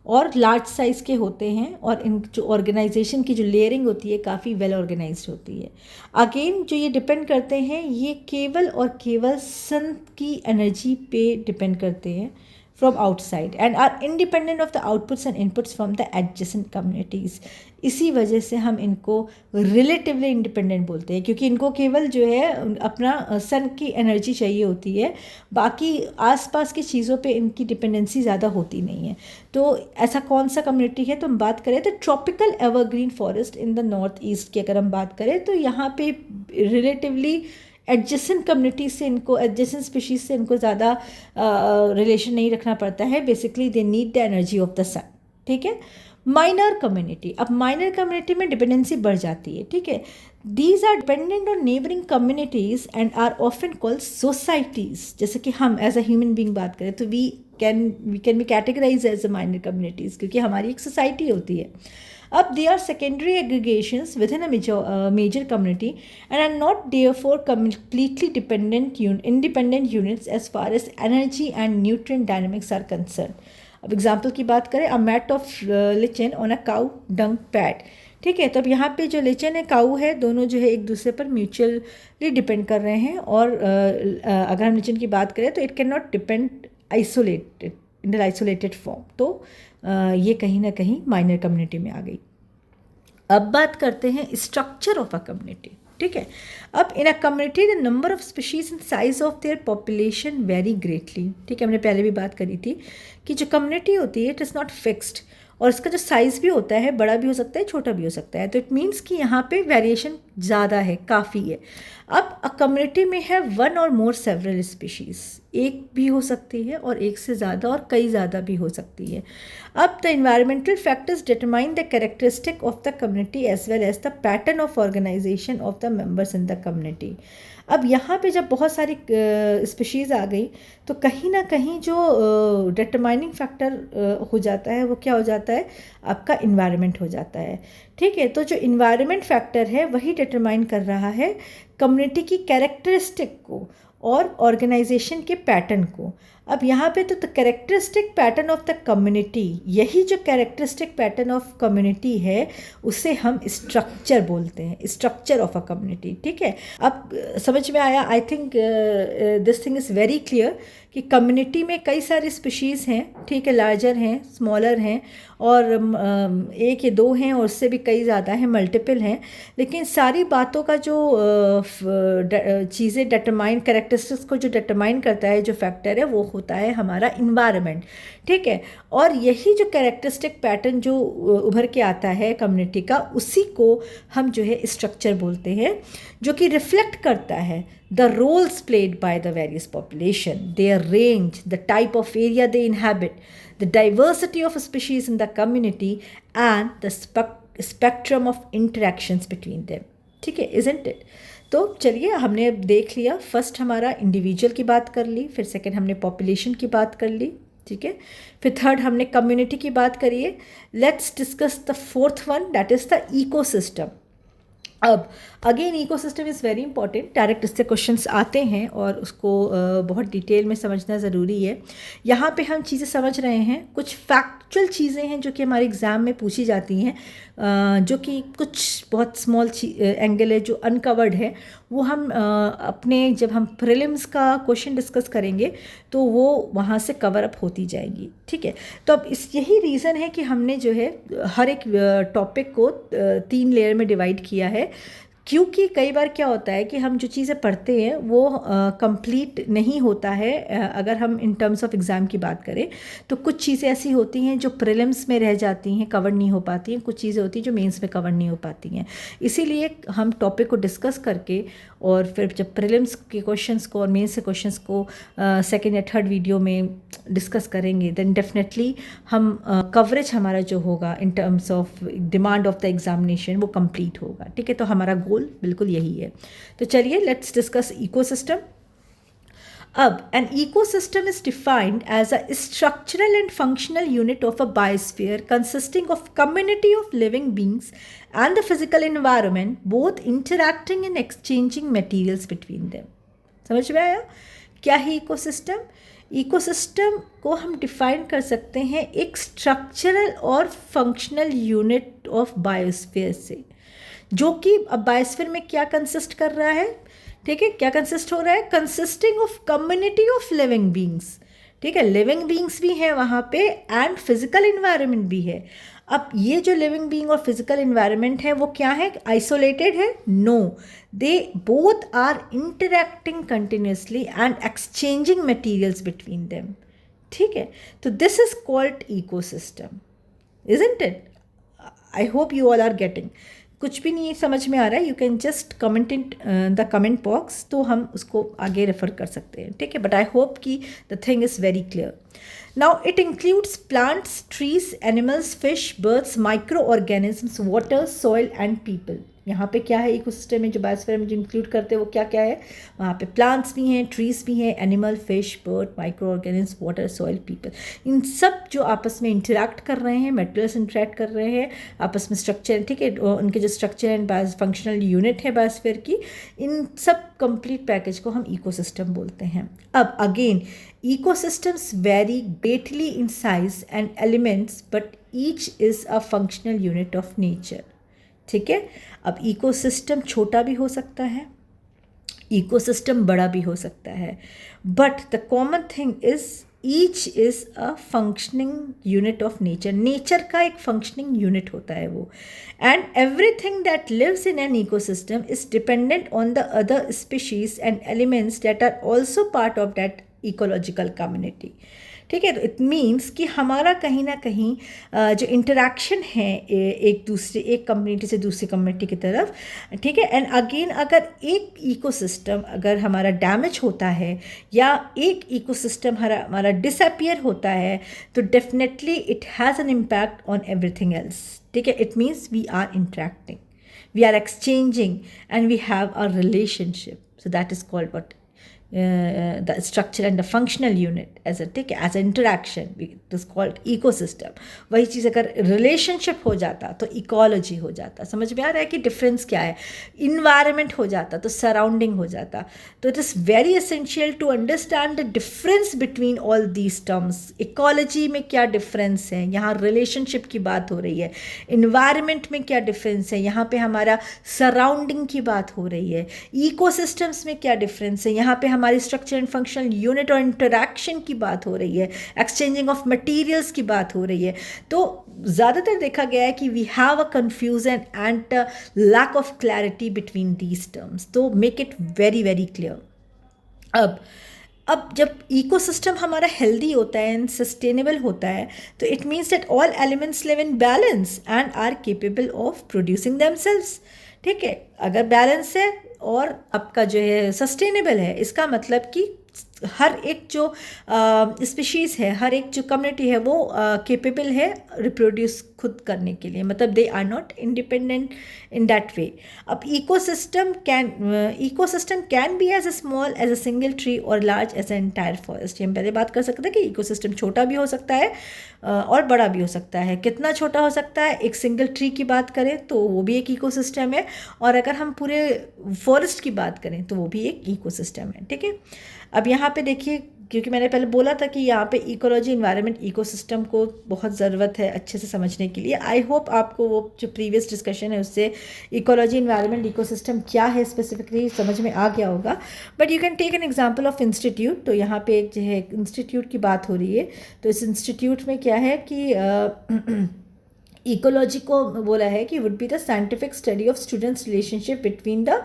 और लार्ज साइज़ के होते हैं, और इन जो ऑर्गेनाइजेशन की जो लेयरिंग होती है काफ़ी वेल ऑर्गेनाइज्ड होती है। अगेन जो ये डिपेंड करते हैं, ये केवल और केवल सन की एनर्जी पे डिपेंड करते हैं from outside and are independent of the outputs and inputs from the adjacent communities। इसी वजह से हम इनको रिलेटिवली इंडिपेंडेंट बोलते हैं, क्योंकि इनको केवल जो है अपना सन की एनर्जी चाहिए होती है, बाकी आसपास की चीज़ों पे इनकी डिपेंडेंसी ज़्यादा होती नहीं है। तो ऐसा कौन सा कम्युनिटी है, तो हम बात करें तो tropical evergreen forest in the north east की अगर हम बात करें तो यहाँ पे रिलेटिवली एडजेसेंट कम्युनिटी से इनको, एडजेसेंट स्पीशीज़ से इनको ज़्यादा रिलेशन नहीं रखना पड़ता है। Basically they need the energy of the sun, ठीक है। माइनर कम्युनिटी, अब माइनर कम्युनिटी में डिपेंडेंसी बढ़ जाती है, ठीक है। These are dependent on neighbouring communities and are often called societies. जैसे कि हम एज अ ह्यूमन बींग बात करें तो we can be categorise as a minor communities, क्योंकि हमारी एक सोसाइटी होती है। अब they are secondary aggregations within a major community and are not therefore completely independent units as far as energy and nutrient dynamics are concerned। अब example की बात करें, a mat of lichen on a cow dung pad, ठीक है। तो अब यहाँ पे जो लिचन है, काऊ है, दोनों जो है एक दूसरे पर म्यूचुअली डिपेंड कर रहे हैं। और अगर हम लिचन की बात करें तो it can not depend isolated in an isolated form. तो ये कहीं ना कहीं माइनर कम्युनिटी में आ गई। अब बात करते हैं स्ट्रक्चर ऑफ अ कम्युनिटी, ठीक है। अब in a community the number of species and size of their population vary greatly, ठीक है। हमने पहले भी बात करी थी कि जो कम्युनिटी होती है इट इज़ नॉट फिक्स्ड, और इसका जो साइज़ भी होता है बड़ा भी हो सकता है, छोटा भी हो सकता है। तो इट मीन्स कि यहाँ पे वेरिएशन ज़्यादा है, काफ़ी है। अब अ कम्युनिटी में है वन और मोर सेवरल स्पीशीज़, एक भी हो सकती है और एक से ज़्यादा और कई ज़्यादा भी हो सकती है। अब the environmental factors determine the characteristic of the community as well as the pattern of organisation of the members in the community. अब यहाँ पे जब बहुत सारी स्पीशीज़ आ गई तो कहीं ना कहीं जो डिटरमाइनिंग फैक्टर हो जाता है वो क्या हो जाता है, आपका इन्वायरमेंट हो जाता है, ठीक है। तो जो इन्वायरमेंट फैक्टर है वही डिटरमाइन कर रहा है कम्युनिटी की कैरेक्टरिस्टिक को और ऑर्गेनाइजेशन के पैटर्न को। अब यहाँ पे तो the characteristic pattern of the community, यही जो कैरेक्टरिस्टिक पैटर्न ऑफ कम्युनिटी है उसे हम स्ट्रक्चर बोलते हैं, स्ट्रक्चर ऑफ अ कम्युनिटी, ठीक है। अब समझ में आया, I think this thing is very clear कि कम्युनिटी में कई सारी स्पीशीज़ हैं, ठीक है, लार्जर हैं, स्मॉलर हैं, और एक या दो हैं और उससे भी कई ज़्यादा हैं, मल्टीपल हैं। लेकिन सारी बातों का जो चीज़ें डिटरमाइन, कैरेक्टरिस्टिक्स को जो डिटरमाइन करता है, जो फैक्टर है, वो होता है हमारा इन्वायरमेंट, ठीक है। और यही जो कैरेक्टरिस्टिक पैटर्न जो उभर के आता है कम्युनिटी का, उसी को हम जो है स्ट्रक्चर बोलते हैं, जो कि रिफ्लेक्ट करता है the roles played by the various population, their range, the type of area they inhabit, the diversity of species in the community and the spectrum of interactions between them, ठीक है, isn't it? तो चलिए, हमने अब देख लिया, first हमारा individual की बात कर ली, फिर सेकंड हमने पॉपुलेशन की बात कर ली, ठीक है, फिर थर्ड हमने कम्युनिटी की बात करी है। Let's discuss the fourth one, that is the ecosystem. अब again ecosystem is very important, direct इससे क्वेश्चंस आते हैं और उसको बहुत डिटेल में समझना ज़रूरी है। यहाँ पे हम चीज़ें समझ रहे हैं, कुछ फैक्चुअल चीज़ें हैं जो कि हमारे एग्ज़ाम में पूछी जाती हैं, जो कि कुछ बहुत स्मॉल एंगल है जो अनकवर्ड है, वो हम अपने जब हम प्रीलिम्स का क्वेश्चन डिस्कस करेंगे तो वो वहाँ से कवर अप होती जाएंगी, ठीक है। तो अब यही रीज़न है कि हमने जो है हर एक टॉपिक को 3 लेयर में डिवाइड किया है, क्योंकि कई बार क्या होता है कि हम जो चीज़ें पढ़ते हैं वो कंप्लीट नहीं होता है। अगर हम इन टर्म्स ऑफ एग्ज़ाम की बात करें तो कुछ चीज़ें ऐसी होती हैं जो प्रीलिम्स में रह जाती हैं, कवर नहीं हो पाती हैं, कुछ चीज़ें होती हैं जो मेंस में कवर नहीं हो पाती हैं। इसीलिए हम टॉपिक को डिस्कस करके और फिर जब प्रीलिम्स के क्वेश्चंस को और मेंस के क्वेश्चंस को सेकेंड या थर्ड वीडियो में डिस्कस करेंगे, देन डेफिनेटली हम कवरेज हमारा जो होगा in terms of demand of the examination वो कंप्लीट होगा, ठीक है। तो हमारा गोल बिल्कुल यही है। तो चलिए लेट्स डिस्कस इकोसिस्टम। अब an ecosystem is defined as a structural and functional unit of a biosphere consisting of community of living beings and the physical environment both interacting and exchanging materials between them। समझ में आया क्या है ecosystem? Ecosystem को हम define कर सकते हैं एक स्ट्रक्चरल और फंक्शनल यूनिट ऑफ बायोस्फीयर से, जो कि अब बायोस्फीयर में क्या कंसिस्ट कर रहा है, ठीक है, क्या कंसिस्ट हो रहा है? Consisting of community of living beings, ठीक है, लिविंग बींग्स भी हैं वहाँ पे एंड फिजिकल इन्वायरमेंट भी है। अब ये जो लिविंग बींग और फिजिकल इन्वायरमेंट है वो क्या है? आइसोलेटेड है? No, they both are interacting continuously and exchanging materials between them, ठीक है। तो this is called ecosystem, isn't it? I hope you all are getting. कुछ भी नहीं समझ में आ रहा है, you can just comment in the comment box, तो हम उसको आगे रेफर कर सकते हैं, ठीक है। बट आई होप कि the thing is very clear. Now it includes plants, trees, animals, fish, birds, micro organisms, water, soil and people. यहाँ पे क्या है इकोसिस्टम में जो बायोस्फीयर में जो इंक्लूड करते हैं वो क्या क्या है? वहाँ पे प्लांट्स भी हैं, ट्रीज भी हैं, animal, fish, bird, microorganism, water, soil, people, इन सब जो आपस में इंटरैक्ट कर रहे हैं, मेटेरियल्स इंटरैक्ट कर रहे हैं आपस में, स्ट्रक्चर, ठीक है, उनके जो स्ट्रक्चर एंड फंक्शनल यूनिट है बायोस्फीयर की, इन सब कंप्लीट पैकेज को हम इकोसिस्टम बोलते हैं। अब again ecosystems very greatly in size and elements but each is a functional unit of nature, ठीक है। अब इकोसिस्टम छोटा भी हो सकता है, इकोसिस्टम बड़ा भी हो सकता है, but the common thing is each is a functioning unit of nature. Nature का एक फंक्शनिंग यूनिट होता है वो, and everything that lives in an ecosystem is dependent on the other species and elements that are also part of that ecological community, ठीक है। तो it means कि हमारा कहीं ना कहीं जो इंटरेक्शन है एक कम्युनिटी से दूसरी कम्युनिटी की तरफ, ठीक है, एंड अगेन अगर एक इकोसिस्टम अगर हमारा डैमेज होता है या एक इकोसिस्टम हमारा डिसअपियर होता है तो definitely it has an impact on everything else, ठीक है। It means we are interacting, we are exchanging and we have a relationship, so that is called what the structure and the functional unit as a, ठीक है, as an interaction, it is called ecosystem। वही चीज़ अगर relationship हो जाता तो ecology हो जाता। समझ में आ रहा है कि डिफरेंस क्या है? इन्वायरमेंट हो जाता तो सराउंडिंग हो जाता। तो it is very essential to understand the difference between all these terms. Ecology में क्या डिफरेंस है, यहाँ रिलेशनशिप की बात हो रही है, इन्वायरमेंट में क्या डिफरेंस है, यहाँ पे हमारा सराउंडिंग की बात हो रही है, इकोसिस्टम्स में क्या डिफरेंस है, यहाँ पे हमारी स्ट्रक्चर एंड फंक्शनल यूनिट और इंटरैक्शन की बात हो रही है, एक्सचेंजिंग ऑफ मटेरियल्स की बात हो रही है। तो ज़्यादातर देखा गया है कि we have a confusion and lack of clarity between these terms, तो make it very very clear. अब जब इकोसिस्टम हमारा हेल्दी होता है एंड सस्टेनेबल होता है तो it means that all elements live in balance and are capable of producing themselves, ठीक है। अगर बैलेंस है और आपका जो है सस्टेनेबल है, इसका मतलब कि हर एक जो स्पीशीज़ है, हर एक जो कम्युनिटी है, वो केपेबल है रिप्रोड्यूस खुद करने के लिए, मतलब they are not independent in that way. अब ecosystem can be as small as a single tree और large as an entire forest. हम पहले बात कर सकते हैं कि इकोसिस्टम छोटा भी हो सकता है और बड़ा भी हो सकता है। कितना छोटा हो सकता है, एक सिंगल ट्री की बात करें तो वो भी एक इकोसिस्टम है, और अगर हम पूरे फॉरेस्ट की बात करें तो वो भी एक इकोसिस्टम है। ठीक है, अब यहाँ पे देखिए, क्योंकि मैंने पहले बोला था कि यहाँ पे इकोलॉजी, इन्वायरमेंट, इकोसिस्टम को बहुत ज़रूरत है अच्छे से समझने के लिए। आई होप आपको वो जो प्रीवियस डिस्कशन है उससे इकोलॉजी, इन्वायरमेंट, इकोसिस्टम क्या है स्पेसिफिकली समझ में आ गया होगा। But you can take an example of institute. तो यहाँ पे एक जो है इंस्टीट्यूट की बात हो रही है, तो इस इंस्टीट्यूट में क्या है कि इकोलॉजी को बोला है कि would be the scientific study of students relationship between the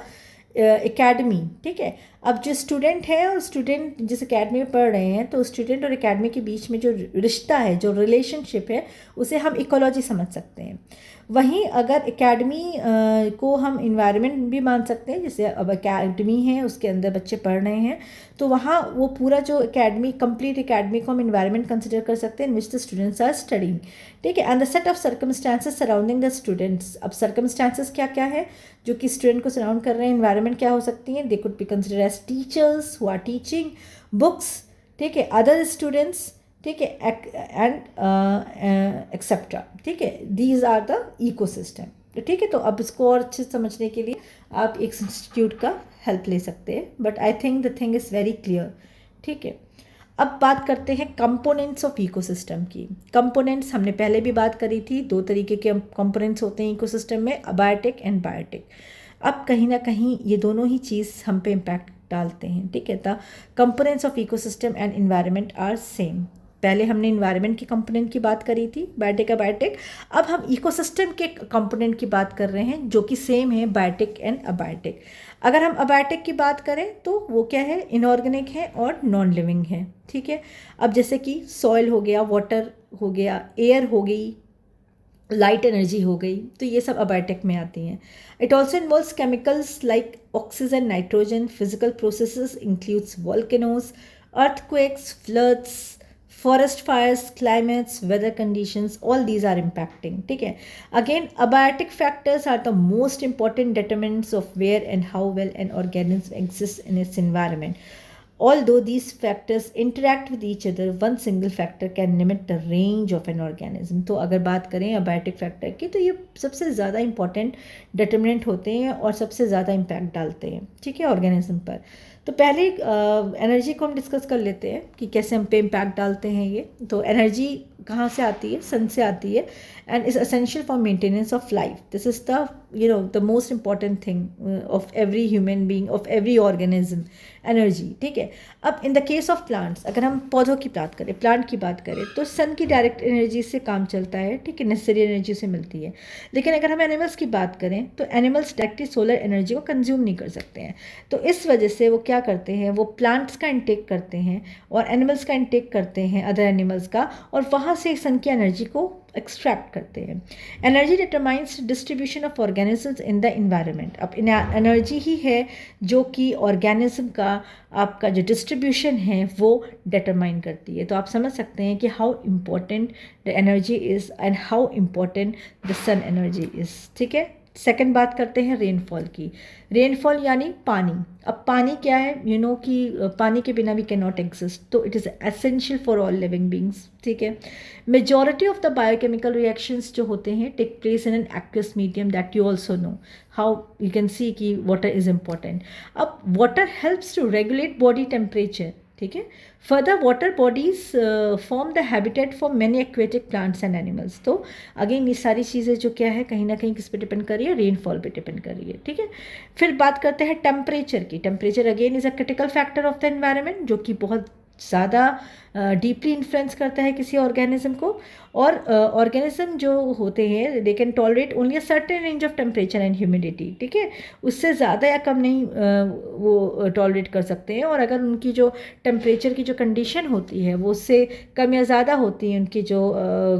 academy. ठीक है, अब जो स्टूडेंट है और स्टूडेंट जिस एकेडमी में पढ़ रहे हैं, तो स्टूडेंट और एकेडमी के बीच में जो रिश्ता है, जो रिलेशनशिप है, उसे हम इकोलॉजी समझ सकते हैं। वहीं अगर एकेडमी को हम इन्वायरमेंट भी मान सकते हैं, जैसे अब एकेडमी है उसके अंदर बच्चे पढ़ रहे हैं, तो वहाँ वो पूरा जो एकेडमी, कंप्लीट एकेडमी को हम इन्वायरमेंट कंसिडर कर सकते हैं in which the students are studying. ठीक है, and the set of circumstances surrounding the students. अब सर्कमस्टांसेस क्या क्या है जो कि स्टूडेंट को सराउंड कर रहे हैं, इन्वायरमेंट क्या हो सकती हैं, they could be consider as teachers who are teaching, books, ठीक है, अदर स्टूडेंट्स, ठीक है, एंड एक्सेट्रा। ठीक है, दीज आर द इकोसिस्टम। ठीक है, तो अब इसको और अच्छे से समझने के लिए आप एक इंस्टीट्यूट का हेल्प ले सकते हैं, but I think the thing is very clear. ठीक है, अब बात करते हैं कंपोनेंट्स ऑफ इकोसिस्टम की। कंपोनेंट्स हमने पहले भी बात करी थी, दो तरीके के कंपोनेंट्स होते हैं इकोसिस्टम में, अबायोटिक एंड बायोटिक। अब कहीं ना कहीं ये दोनों ही चीज़ हम पे इम्पैक्ट डालते हैं। ठीक है, the components of ecosystem and environment are same. पहले हमने इन्वायरमेंट की कंपोनेंट की बात करी थी, बायोटिक अबायोटिक। अब हम इकोसिस्टम के कंपोनेंट की बात कर रहे हैं जो कि सेम है, बायोटिक एंड अबायोटिक। अगर हम अबायोटिक की बात करें तो वो क्या है, इनऑर्गेनिक है और नॉन लिविंग है। ठीक है, अब जैसे कि सॉइल हो गया, वाटर हो गया, एयर हो गई, लाइट एनर्जी हो गई, तो ये सब अबायोटिक में आती हैं। It also involves chemicals like oxygen, nitrogen, physical processes includes volcanoes, earthquakes, floods, forest fires, climates, weather conditions, all these are impacting. ठीक है, again abiotic factors are the most important determinants of where and how well an organism exists in its environment. Although these factors interact with each other, one single factor can limit the range of an organism. तो अगर बात करें abiotic factor की, तो ये सबसे ज़्यादा important determinant होते हैं और सबसे ज़्यादा impact डालते हैं, ठीक है, organism पर। तो पहले एनर्जी को हम डिस्कस कर लेते हैं कि कैसे हम पे इम्पैक्ट डालते हैं ये। तो एनर्जी कहाँ से आती है, सन से आती है, and is essential for maintenance of life. This is the the most important thing of every human being, of every organism, energy. ठीक है, अब in the case of plants, अगर हम पौधों की बात करें, प्लांट की बात करें, तो सन की डायरेक्ट एनर्जी से काम चलता है, ठीक है, नेसेसरी एनर्जी से मिलती है। लेकिन अगर हम एनिमल्स की बात करें तो एनिमल्स डायरेक्टली सोलर एनर्जी को कंज्यूम नहीं कर सकते हैं। तो इस वजह से वो क्या करते हैं, वो प्लांट्स का इंटेक करते हैं और एनिमल्स का इंटेक करते हैं, अदर एनिमल्स का, और वहाँ से सन की एनर्जी को एक्सट्रैक्ट करते हैं। Energy determines distribution of organisms in the environment. अब एनर्जी ही है जो कि ऑर्गेनिज्म का आपका जो डिस्ट्रीब्यूशन है वो डिटरमाइन करती है। तो आप समझ सकते हैं कि how important the energy is and how important the sun energy is. ठीक है, सेकंड बात करते हैं रेनफॉल की। रेनफॉल यानी पानी। अब पानी क्या है, यू नो कि पानी के बिना वी कैन नॉट एग्जिस्ट, तो it is essential for all living beings. ठीक है, majority of the biochemical reactions जो होते हैं take place in an aqueous medium, that you also know how you can see कि वाटर इज़ इम्पॉर्टेंट। अब water helps to regulate body temperature. ठीक है, further water bodies form the habitat for many aquatic plants and animals. तो अगेन ये सारी चीज़ें जो क्या है, कहीं ना कहीं किस पे डिपेंड कर रही है, रेनफॉल पे डिपेंड कर रही है। ठीक है, फिर बात करते हैं टेम्परेचर की। Temperature again is a critical factor of the environment, जो कि बहुत ज़्यादा डीपली इन्फ्लुएंस करता है किसी ऑर्गेनिज्म को। और ऑर्गेनिज्म जो होते हैं they can tolerate only a certain range of temperature and humidity. ठीक है, उससे ज़्यादा या कम नहीं वो टॉलरेट कर सकते हैं। और अगर उनकी जो टेम्परेचर की जो कंडीशन होती है वो उससे कम या ज़्यादा होती है, उनकी जो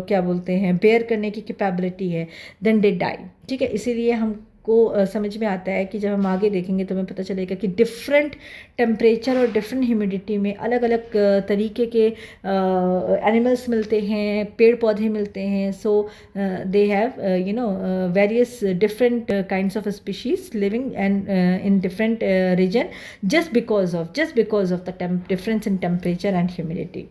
क्या बोलते हैं बेयर करने की कैपेबिलिटी है, देन दे डाई। ठीक है, इसीलिए हम को समझ में आता है कि जब हम आगे देखेंगे तो हमें पता चलेगा कि डिफरेंट टेम्परेचर और डिफरेंट ह्यूमिडिटी में अलग अलग तरीके के एनिमल्स मिलते हैं, पेड़ पौधे मिलते हैं. So they have various different kinds of species living and in different region just because of the difference in temperature and humidity.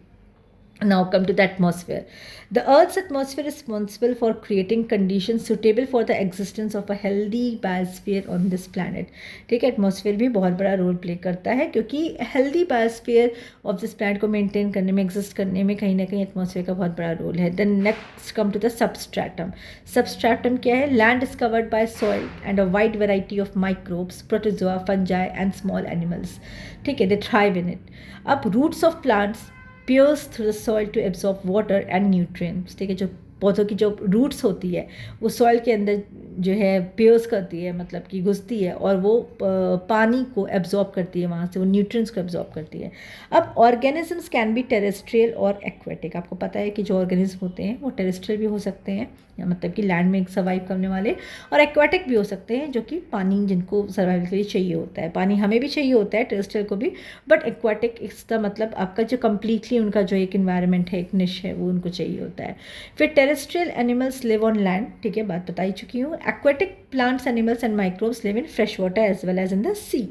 Now come to the atmosphere. The Earth's atmosphere is responsible for creating conditions suitable for the existence of a healthy biosphere on this planet. ठीक है, atmosphere भी बहुत बड़ा role play करता है क्योंकि healthy biosphere of this planet को maintain करने में, एग्जिस्ट करने में कहीं ना कहीं एटमॉस्फेयर का बहुत बड़ा रोल है. Then next come to the substratum. Substratum क्या है? Land is covered by soil and a wide variety of microbes, protozoa, fungi and small animals. ठीक है, दे थ्राइव इन इट. अब roots of plants pierce through the soil to absorb water and nutrients. ठीक है, जो पौधों की जो roots होती है वो सॉइल के अंदर जो है पियर्स करती है, मतलब कि घुसती है और वो पानी को एब्जॉर्ब करती है, वहाँ से वो न्यूट्रिएंट्स को एब्जॉर्ब करती है. अब ऑर्गेनिजम्स कैन बी टेरेस्ट्रियल और एक्वेटिक. आपको पता है कि जो ऑर्गेनिज्म होते हैं वो टेरेस्ट्रियल भी हो सकते हैं, या मतलब कि लैंड में सर्वाइव करने वाले, और एक्वेटिक भी हो सकते हैं जो कि पानी जिनको सर्वाइवल के लिए चाहिए होता है. पानी हमें भी चाहिए होता है, टेरेस्ट्रियल को भी, बट एक्वेटिक इसका मतलब आपका जो कम्प्लीटली उनका जो एक इन्वायरमेंट है, एक निश है, वो उनको चाहिए होता है. फिर terrestrial animals live on land. ठीक है, बात बता ही चुकी हूँ. Aquatic plants, animals and microbes live in fresh water as well as in the sea.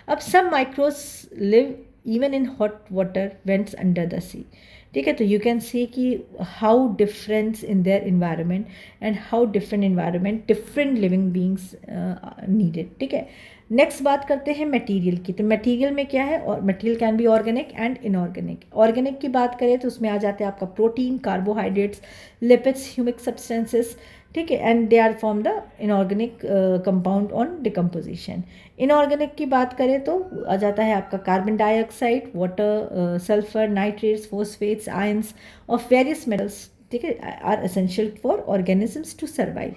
अब some microbes live even in hot water vents under the sea. ठीक है, तो यू कैन सी कि how difference in their environment and how different environment different living beings needed. ठीक है, next बात करते हैं मटेरियल की. तो मटेरियल में क्या है? और material can be organic and inorganic. Organic की बात करें तो उसमें आ जाते हैं आपका protein, carbohydrates, lipids, humic substances. ठीक है, and they are from the inorganic compound on decomposition. Inorganic की बात करें तो आ जाता है आपका carbon dioxide, water, sulphur, nitrates, phosphates, ions of various metals. ठीक है, are essential for organisms to survive.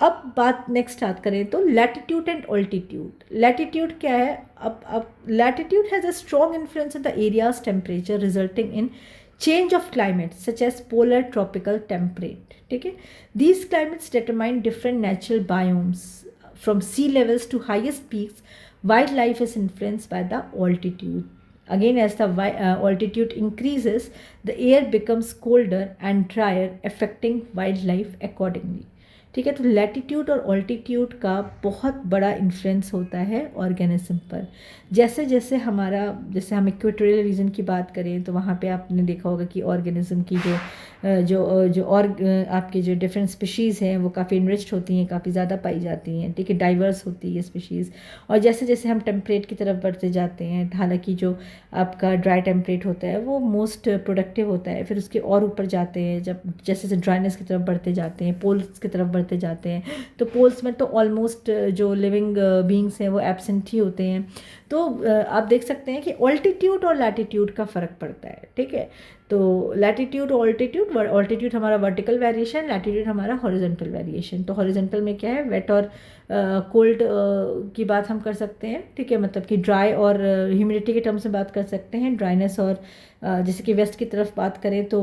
अब बात नेक्स्ट स्टार्ट करें तो लैटिट्यूड एंड ऑल्टीट्यूड. लैटिट्यूड क्या है? अब latitude has a strong influence on the areas temperature resulting in change of climate such as polar, tropical, temperate. ठीक है, these climates determine different natural biomes from sea levels to highest peaks. Wildlife is influenced by the altitude. Again, as the altitude increases, the air becomes colder and drier, affecting wildlife accordingly. ठीक है, तो latitude और altitude का बहुत बड़ा influence होता है organism पर. जैसे जैसे जैसे हम इक्वेटोरियल रीजन की बात करें तो वहाँ पे आपने देखा होगा कि ऑर्गेनिज्म की जो आपके जो डिफरेंट स्पीशीज़ हैं वो काफ़ी इनरिच्ड होती हैं, काफ़ी ज़्यादा पाई जाती हैं. ठीक है, डाइवर्स होती है स्पीशीज़. और जैसे जैसे हम टेम्परेट की तरफ बढ़ते जाते हैं, हालांकि जो आपका ड्राई टेम्परेट होता है वो मोस्ट प्रोडक्टिव होता है, फिर उसके और ऊपर जाते हैं, जब जैसे जैसे ड्राइनेस की तरफ बढ़ते जाते हैं, पोल्स की तरफ बढ़ते जाते हैं, तो पोल्स में तो ऑलमोस्ट जो लिविंग बींग्स हैं वो एब्सेंट ही होते हैं. तो आप देख सकते हैं कि ऑल्टीट्यूड और लैटिट्यूड का फ़र्क पड़ता है. ठीक है, तो लैटिट्यूड और ऑल्टीट्यूड हमारा वर्टिकल वेरिएशन, लैटिट्यूड हमारा हॉरिजॉन्टल वेरिएशन. तो हॉरिजॉन्टल में क्या है? वेट और कोल्ड की बात हम कर सकते हैं. ठीक है, मतलब कि ड्राई और ह्यूमिडिटी के टर्म्स में बात कर सकते हैं. ड्राइनेस और जैसे कि वेस्ट की तरफ बात करें तो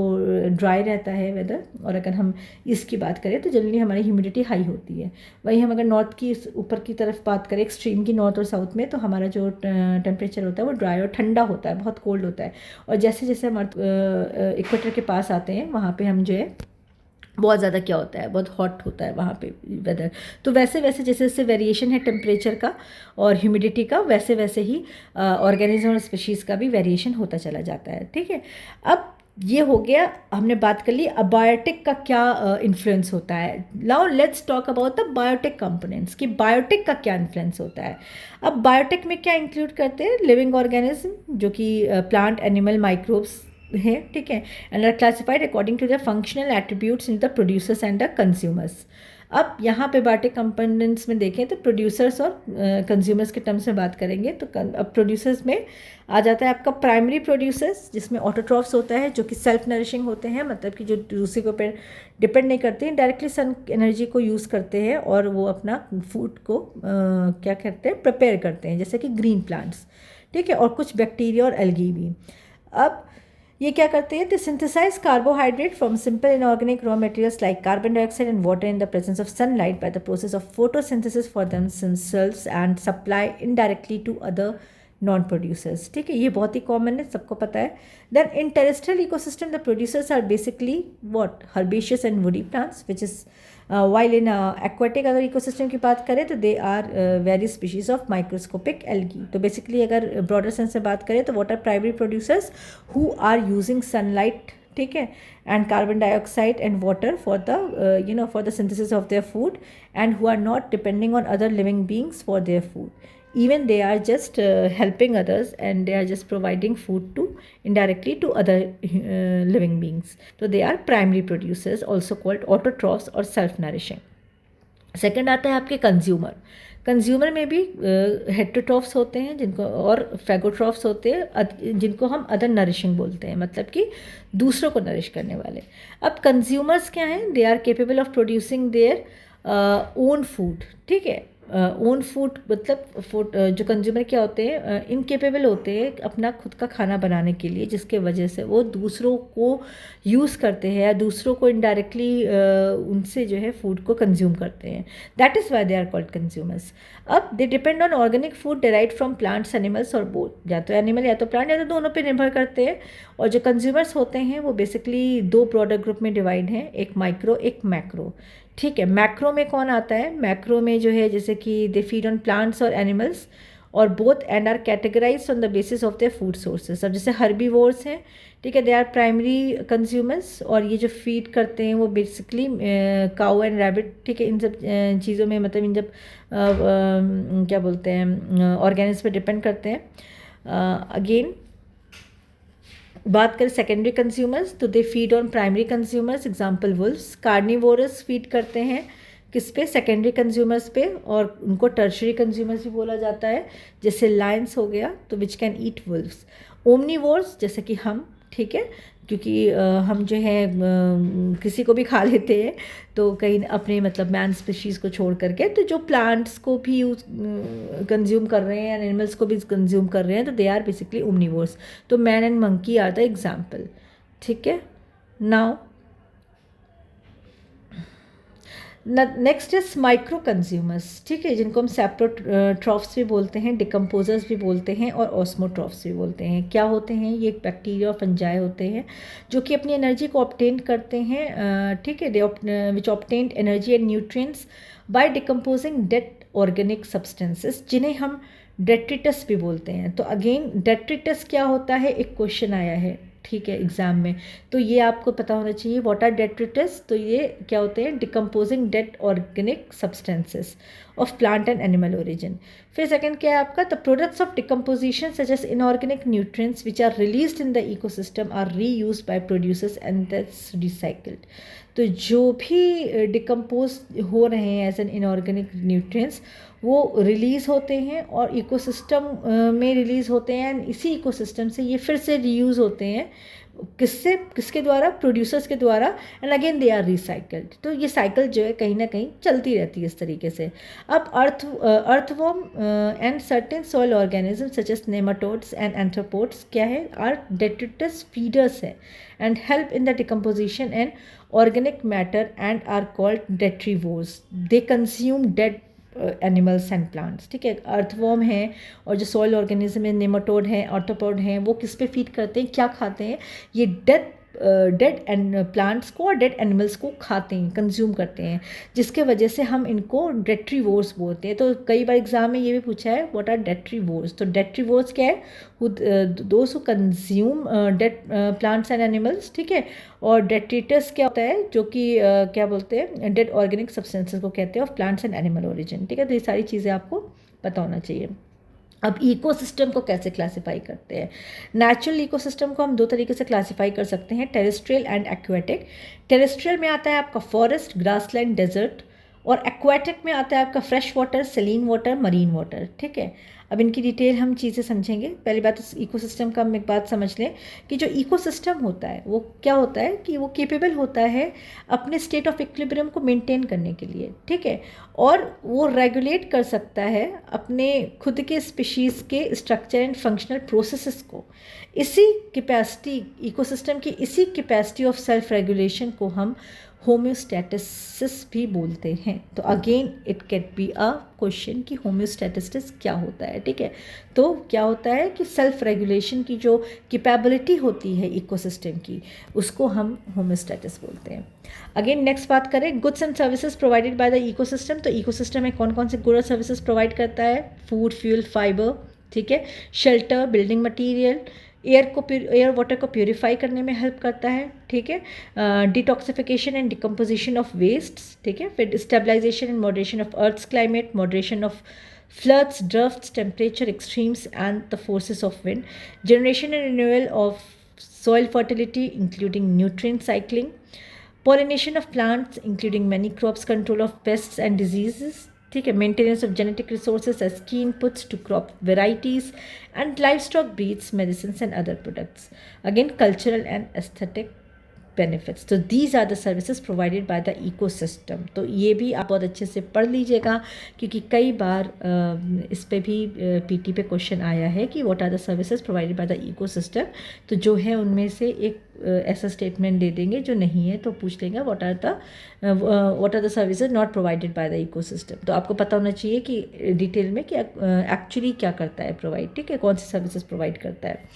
ड्राई रहता है वेदर, और अगर हम ईस्ट की बात करें तो जनरली हमारी ह्यूमिडिटी हाई होती है. वहीं हम अगर नॉर्थ की ऊपर की तरफ बात करें, एक्सट्रीम की नॉर्थ और साउथ में, तो हमारा जो टेम्परेचर होता है वो ड्राई और ठंडा होता है, बहुत कोल्ड होता है. और जैसे जैसे हम इक्वेटर के पास आते हैं वहाँ पे हम जो है बहुत ज़्यादा क्या होता है, बहुत हॉट होता है वहाँ पे वेदर. तो वैसे वैसे जैसे जैसे वेरिएशन है टेम्परेचर का और ह्यूमिडिटी का, वैसे वैसे ही ऑर्गेनिज्म और स्पीशीज़ का भी वेरिएशन होता चला जाता है. ठीक है, अब ये हो गया, हमने बात कर ली अबायोटिक का क्या इन्फ्लुएंस होता है. Now let's talk about the biotic components कि बायोटिक का क्या इन्फ्लुएंस होता है. अब बायोटिक में क्या इंक्लूड करते हैं? लिविंग ऑर्गेनिज्म जो कि प्लांट, एनिमल, माइक्रोब्स है. ठीक है, and are classified according to the functional attributes in the producers and the consumers. अब यहाँ पे बायोटिक कंपोनेंट्स में देखें तो प्रोड्यूसर्स और कंज्यूमर्स के टर्म्स में बात करेंगे तो अब प्रोड्यूसर्स में आ जाता है आपका प्राइमरी प्रोड्यूसर्स, जिसमें ऑटोट्रॉफ्स होता है जो कि सेल्फ नरिशिंग होते हैं, मतलब कि जो दूसरे के ऊपर डिपेंड नहीं करते हैं, डायरेक्टली सन एनर्जी को यूज़ करते हैं और वो अपना फूड को क्या करते हैं, प्रिपेयर करते हैं, जैसे कि ग्रीन प्लांट्स. ठीक है, और कुछ बैक्टीरिया और एल्गी भी. अब ये क्या करते हैं? They synthesise carbohydrate from simple inorganic raw materials like carbon dioxide and water in the presence of sunlight by the process of photosynthesis for themselves and supply indirectly to other non producers. ठीक है, ये बहुत ही common है, सबको पता है। Then in terrestrial ecosystem the producers are basically what? Herbaceous and woody plants which is while in aquatic अगर ecosystem की बात करें तो they are various species of microscopic algae. तो बेसिकली अगर ब्रॉडर सेंस से बात करें तो what are primary producers? Who are using sunlight, ठीक है, and carbon dioxide and water for the for the synthesis of their food and who are not depending on other living beings for their food. Even they are just helping others and they are just providing food to indirectly to other living beings. So they are primary producers, also called autotrophs or self nourishing. Second आता है आपके consumer. Consumer में भी heterotrophs होते हैं जिनको, और फैगोट्रॉफ्स होते हैं जिनको हम अदर नरिशिंग बोलते हैं, मतलब कि दूसरों को नरिश करने वाले. अब कंज्यूमर्स क्या हैं? They are capable of producing their own food. ठीक है, ओन फूड मतलब फूड जो कंज्यूमर क्या होते हैं? इनकेपेबल होते हैं अपना खुद का खाना बनाने के लिए, जिसके वजह से वो दूसरों को यूज़ करते हैं या दूसरों को इनडायरेक्टली उनसे जो है फूड को कंज्यूम करते हैं. That is why they are called consumers. अब they depend on organic food derived from plants, animals और बोथ. या तो एनिमल या तो प्लांट या तो दोनों पे निर्भर करते हैं. और जो कंज्यूमर्स होते हैं वो बेसिकली दो ब्रॉडर ग्रुप में डिवाइड हैं, एक माइक्रो एक मैक्रो. ठीक है, मैक्रो में कौन आता है? मैक्रो में जो है जैसे कि दे फीड ऑन प्लांट्स और एनिमल्स और both and are categorised on the basis of their food sources. अब जैसे हर्बीवोर्स हैं, ठीक है, दे आर प्राइमरी कंज्यूमर्स, और ये जो फीड करते हैं वो बेसिकली काऊ एंड रैबिट. ठीक है, इन सब चीज़ों में मतलब इन जब क्या बोलते हैं ऑर्गेनिज्म पे डिपेंड करते हैं. अगेन बात करें सेकेंडरी कंज्यूमर्स तो दे feed on primary consumers, example Wolves. Carnivorous feed करते हैं किस पे? सेकेंडरी कंज्यूमर्स पे, और उनको टर्शरी कंज्यूमर्स भी बोला जाता है, जैसे लायंस हो गया तो which can eat Wolves. Omnivores जैसे कि हम, ठीक है, क्योंकि हम जो है किसी को भी खा लेते हैं तो कहीं अपने मतलब मैन स्पीशीज़ को छोड़ करके, तो जो प्लांट्स को भी कंज्यूम कर रहे हैं, एनिमल्स को भी कंज्यूम कर रहे हैं, तो दे आर बेसिकली ओमनीवोर्स. तो man and monkey are the example. ठीक है, now next is micro consumers. ठीक है, जिनको हम सेप्रोट्रॉफ्स भी बोलते हैं, डिकम्पोजर्स भी बोलते हैं और ऑस्मोट्रॉफ्स भी बोलते हैं. क्या होते हैं ये? एक बैक्टीरिया और फंजाई होते हैं जो कि अपनी एनर्जी को ऑब्टेन करते हैं. ठीक है, they which obtained energy and nutrients by decomposing dead organic substances, जिन्हें हम डेट्रिटस भी बोलते हैं. तो अगेन डेट्रिटस क्या होता है? एक क्वेश्चन आया है, ठीक है, एग्जाम में, तो ये आपको पता होना चाहिए. What are detritus? तो ये क्या होते हैं? Decomposing dead organic substances of plant and animal origin. फिर सेकंड क्या है आपका? The products of decomposition such as inorganic nutrients which are released in the ecosystem are reused by producers and that's recycled. तो जो भी decompose हो रहे हैं एज एन इनऑर्गेनिक न्यूट्रिएंट्स वो रिलीज़ होते हैं और इकोसिस्टम में रिलीज़ होते हैं, एंड इसी इकोसिस्टम से ये फिर से रीयूज़ होते हैं. किससे? किसके द्वारा? प्रोड्यूसर्स के द्वारा, and again they are recycled. तो ये साइकिल जो है कहीं ना कहीं चलती रहती है इस तरीके से. अब earthworm and certain soil organism such as nematodes and arthropods क्या है? आर डेट्रिटस फीडर्स है and help in the decomposition and organic matter and are called detritivores. They consume dead animals and plants. ठीक है, earthworm है और जो soil organism है, nematode हैं, ऑर्थोपोड हैं, वो किस पे फीड करते हैं? क्या खाते हैं? ये डेड एंड प्लांट्स को और डेड एनिमल्स को खाते हैं, कंज्यूम करते हैं, जिसके वजह से हम इनको डेट्रीवोर्स बोलते हैं. तो कई बार एग्जाम में ये भी पूछा है व्हाट आर डेट्रीवोर्स. तो डेट्रीवोर्स क्या है? Those who consume dead plants and animals. ठीक है, और डेट्रिटस क्या होता है? जो कि क्या बोलते हैं? डेड ऑर्गेनिक सब्सटेंसेस को कहते हैं of plants and animal origin. ठीक है, तो ये सारी चीज़ें आपको पता होना चाहिए. अब इकोसिस्टम को कैसे क्लासिफाई करते हैं? नेचुरल इकोसिस्टम को हम दो तरीके से क्लासिफाई कर सकते हैं, टेरेस्ट्रियल एंड एक्वेटिक. टेरेस्ट्रियल में आता है आपका फॉरेस्ट, ग्रासलैंड, डेजर्ट, और एक्वाटिक में आता है आपका fresh water, saline water, marine water. ठीक है, अब इनकी डिटेल हम चीज़ें समझेंगे। पहली बात तो इकोसिस्टम का हम एक बात समझ लें कि जो इकोसिस्टम होता है वो क्या होता है कि वो केपेबल होता है अपने स्टेट ऑफ इक्विलिब्रियम को मेंटेन करने के लिए। ठीक है, और वो रेगुलेट कर सकता है अपने खुद के स्पीशीज़ के स्ट्रक्चर एंड फंक्शनल प्रोसेसेस को। इसी कैपेसिटी, इकोसिस्टम की इसी कैपेसिटी ऑफ सेल्फ रेगुलेशन को हम होम्योस्टैटिसिस भी बोलते हैं। तो again it can be a question कि होम्योस्टैटिसिस क्या होता है। ठीक है, तो क्या होता है कि सेल्फ रेगुलेशन की जो कैपेबिलिटी होती है इकोसिस्टम की, उसको हम होम्योस्टैटिस बोलते हैं। अगेन नेक्स्ट बात करें, goods and services provided by the ecosystem. तो इकोसिस्टम में कौन कौन से गुड और सर्विसेज प्रोवाइड करता है? फूड, फ्यूल, फाइबर, ठीक है, shelter, building material, air water को प्योरीफाई करने में हेल्प करता है। ठीक है, detoxification and decomposition of waste. ठीक है, फिर stabilisation and moderation of earth's climate, moderation of floods, droughts, temperature extremes and the forces of wind, generation and renewal of soil fertility including nutrient cycling, pollination of plants including many crops, control of pests and diseases, ठीक है, maintenance of genetic resources as key inputs to crop varieties and livestock breeds, medicine and other products. Again cultural and aesthetic benefits. तो these are the services provided by the ecosystem. तो ये भी आप बहुत अच्छे से पढ़ लीजिएगा क्योंकि कई बार इस पे भी पीटी पे क्वेश्चन आया है कि what are the services provided by the ecosystem. तो जो है उनमें से एक ऐसा स्टेटमेंट दे देंगे, जो नहीं है तो पूछ लेंगे what are the services not provided by the ecosystem. तो आपको पता होना चाहिए कि डिटेल में कि एक्चुअली क्या करता है प्रोवाइड। ठीक है, कौन सी सर्विसेज प्रोवाइड करता है।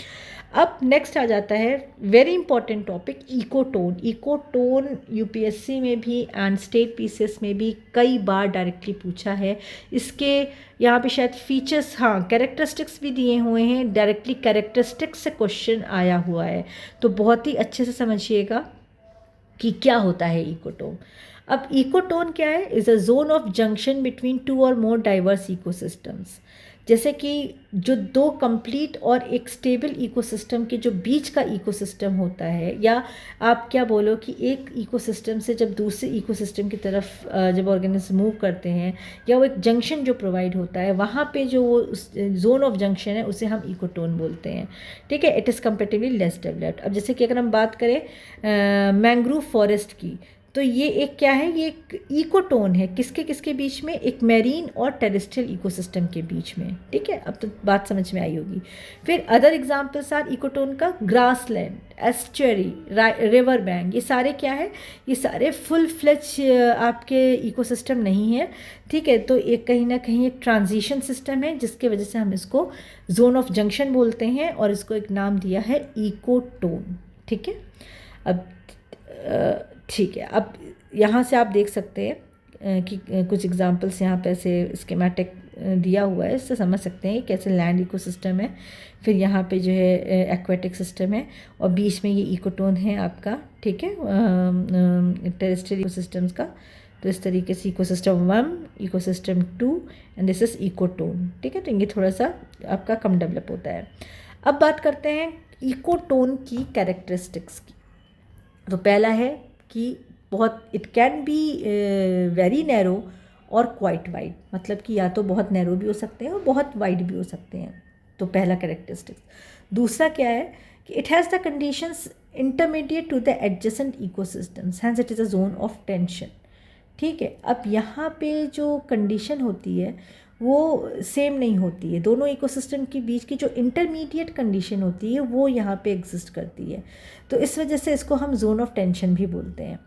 अब नेक्स्ट आ जाता है very important topic, ecotone. Ecotone UPSC में भी एंड स्टेट पीसीएस में भी कई बार डायरेक्टली पूछा है। इसके यहाँ पे शायद फीचर्स, हाँ, कैरेक्टरिस्टिक्स भी दिए हुए हैं, डायरेक्टली कैरेक्टरिस्टिक्स से क्वेश्चन आया हुआ है। तो बहुत ही अच्छे से समझिएगा कि क्या होता है इकोटोन। अब इकोटोन क्या है? Is a zone of junction between two और मोर डाइवर्स इकोसिस्टम्स। जैसे कि जो दो कंप्लीट और एक स्टेबल इकोसिस्टम के जो बीच का इकोसिस्टम होता है, या आप क्या बोलो कि एक इकोसिस्टम से जब दूसरे इकोसिस्टम की तरफ जब ऑर्गेनिज्म मूव करते हैं, या वो एक जंक्शन जो प्रोवाइड होता है, वहाँ पे जो वो जोन ऑफ जंक्शन है उसे हम इकोटोन बोलते हैं। ठीक है, it is comparatively less developed. अब जैसे कि अगर हम बात करें मैंग्रोव फॉरेस्ट की, तो ये एक क्या है? ये एक इकोटोन है। किसके किसके बीच में? एक मैरीन और टेरेस्ट्रियल इकोसिस्टम के बीच में। ठीक है, अब तो बात समझ में आई होगी। फिर अदर एग्जांपल्स आर इकोटोन का ग्रासलैंड, एस्चुरी, रिवर बैंक। ये सारे क्या है? ये सारे फुल फ्लेज आपके इकोसिस्टम नहीं है। ठीक है, तो एक कहीं ना कहीं एक ट्रांजिशन सिस्टम है, जिसके वजह से हम इसको जोन ऑफ जंक्शन बोलते हैं और इसको एक नाम दिया है इकोटोन। ठीक है, अब ठीक है, अब यहाँ से आप देख सकते हैं कि कुछ एग्जांपल्स यहाँ पे ऐसे स्कीमेटिक दिया हुआ है, इससे समझ सकते हैं कैसे लैंड इकोसिस्टम है, फिर यहाँ पे जो है एक्वेटिक सिस्टम है, और बीच में ये इकोटोन है आपका। ठीक है, टेरेस्ट्रियल इकोसिस्टम्स का। तो इस तरीके से ecosystem 1, ecosystem 2 and this is ecotone. ठीक है, तो ये थोड़ा सा आपका कम डेवलप होता है। अब बात करते हैं इकोटोन की कैरेक्टरिस्टिक्स की। तो पहला है कि बहुत, it can be very narrow और क्वाइट वाइड, मतलब कि या तो बहुत नैरो भी हो सकते हैं और बहुत वाइड भी हो सकते हैं। तो पहला कैरेक्टरिस्टिक्स। दूसरा क्या है कि it has the conditions intermediate to the adjacent ecosystems, hence it is a zone of tension. ठीक है, अब यहाँ पे जो कंडीशन होती है वो सेम नहीं होती है। दोनों इकोसिस्टम के बीच की जो इंटरमीडिएट कंडीशन होती है वो यहाँ पे एग्जिस्ट करती है। तो इस वजह से इसको हम जोन ऑफ टेंशन भी बोलते हैं।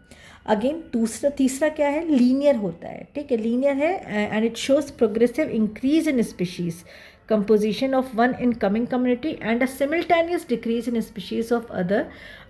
अगेन तीसरा क्या है? लीनियर होता है। ठीक है, लीनियर है and it shows progressive increase in species composition of one incoming community and a simultaneous decrease in species of other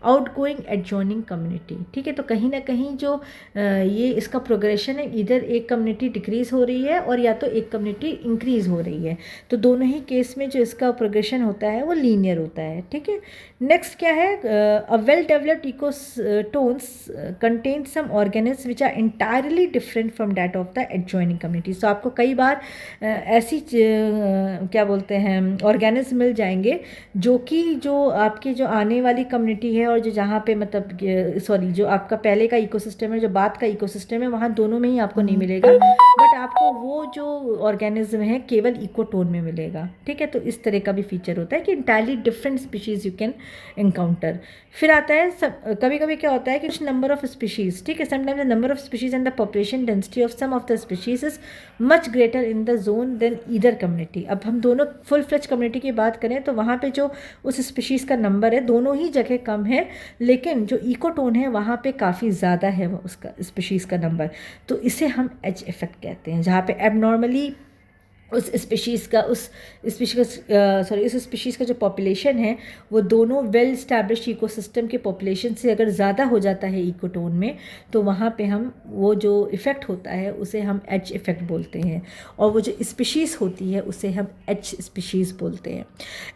outgoing adjoining community। ठीक है, तो कहीं ना कहीं जो ये इसका प्रोग्रेशन है, इधर एक कम्युनिटी डिक्रीज़ हो रही है और या तो एक कम्युनिटी इंक्रीज़ हो रही है। तो दोनों ही केस में जो इसका प्रोग्रेशन होता है वो लीनियर होता है। ठीक है, नेक्स्ट क्या है? A well developed ecotones contain some organism which are entirely different from that of the adjoining communities. तो आपको कई बार ऐसी क्या बोलते हैं ऑर्गेनिज्म मिल जाएंगे जो कि जो आपकी जो आने वाली कम्युनिटी है और और जो जहाँ पे मतलब सॉरी जो आपका पहले का इकोसिस्टम है, जो बाद का इकोसिस्टम है, वहाँ दोनों में ही आपको नहीं मिलेगा, बट आपको वो जो ऑर्गेनिज्म है केवल इकोटोन में मिलेगा। ठीक है, तो इस तरह का भी फीचर होता है कि entirely different species you can encounter. फिर आता है कभी कभी क्या होता है कि कुछ नंबर ऑफ स्पीशीज़, ठीक है, sometimes the number of species and the population density of some of the species is much greater in the zone than either community. अब हम दोनों फुल फ्लेज कम्युनिटी की बात करें तो वहाँ पे जो उस स्पीशीज़ का नंबर है दोनों ही जगह कम है, लेकिन जो इकोटोन है वहाँ पे काफ़ी ज़्यादा है वो उसका स्पीशीज़ का नंबर। तो इसे हम एज इफेक्ट कहते हैं, जहाँ पे एबनॉर्मली उस स्पीशीज़ का उस स्पीशीज़ का जो पॉपुलेशन है वो दोनों वेल इस्टेब्लिश इकोसिस्टम के पॉपुलेशन से अगर ज़्यादा हो जाता है इकोटोन में, तो वहाँ पे हम वो जो इफ़ेक्ट होता है उसे हम एच इफ़ेक्ट बोलते हैं, और वो जो स्पीशीज़ होती है उसे हम एच स्पीशीज़ बोलते हैं।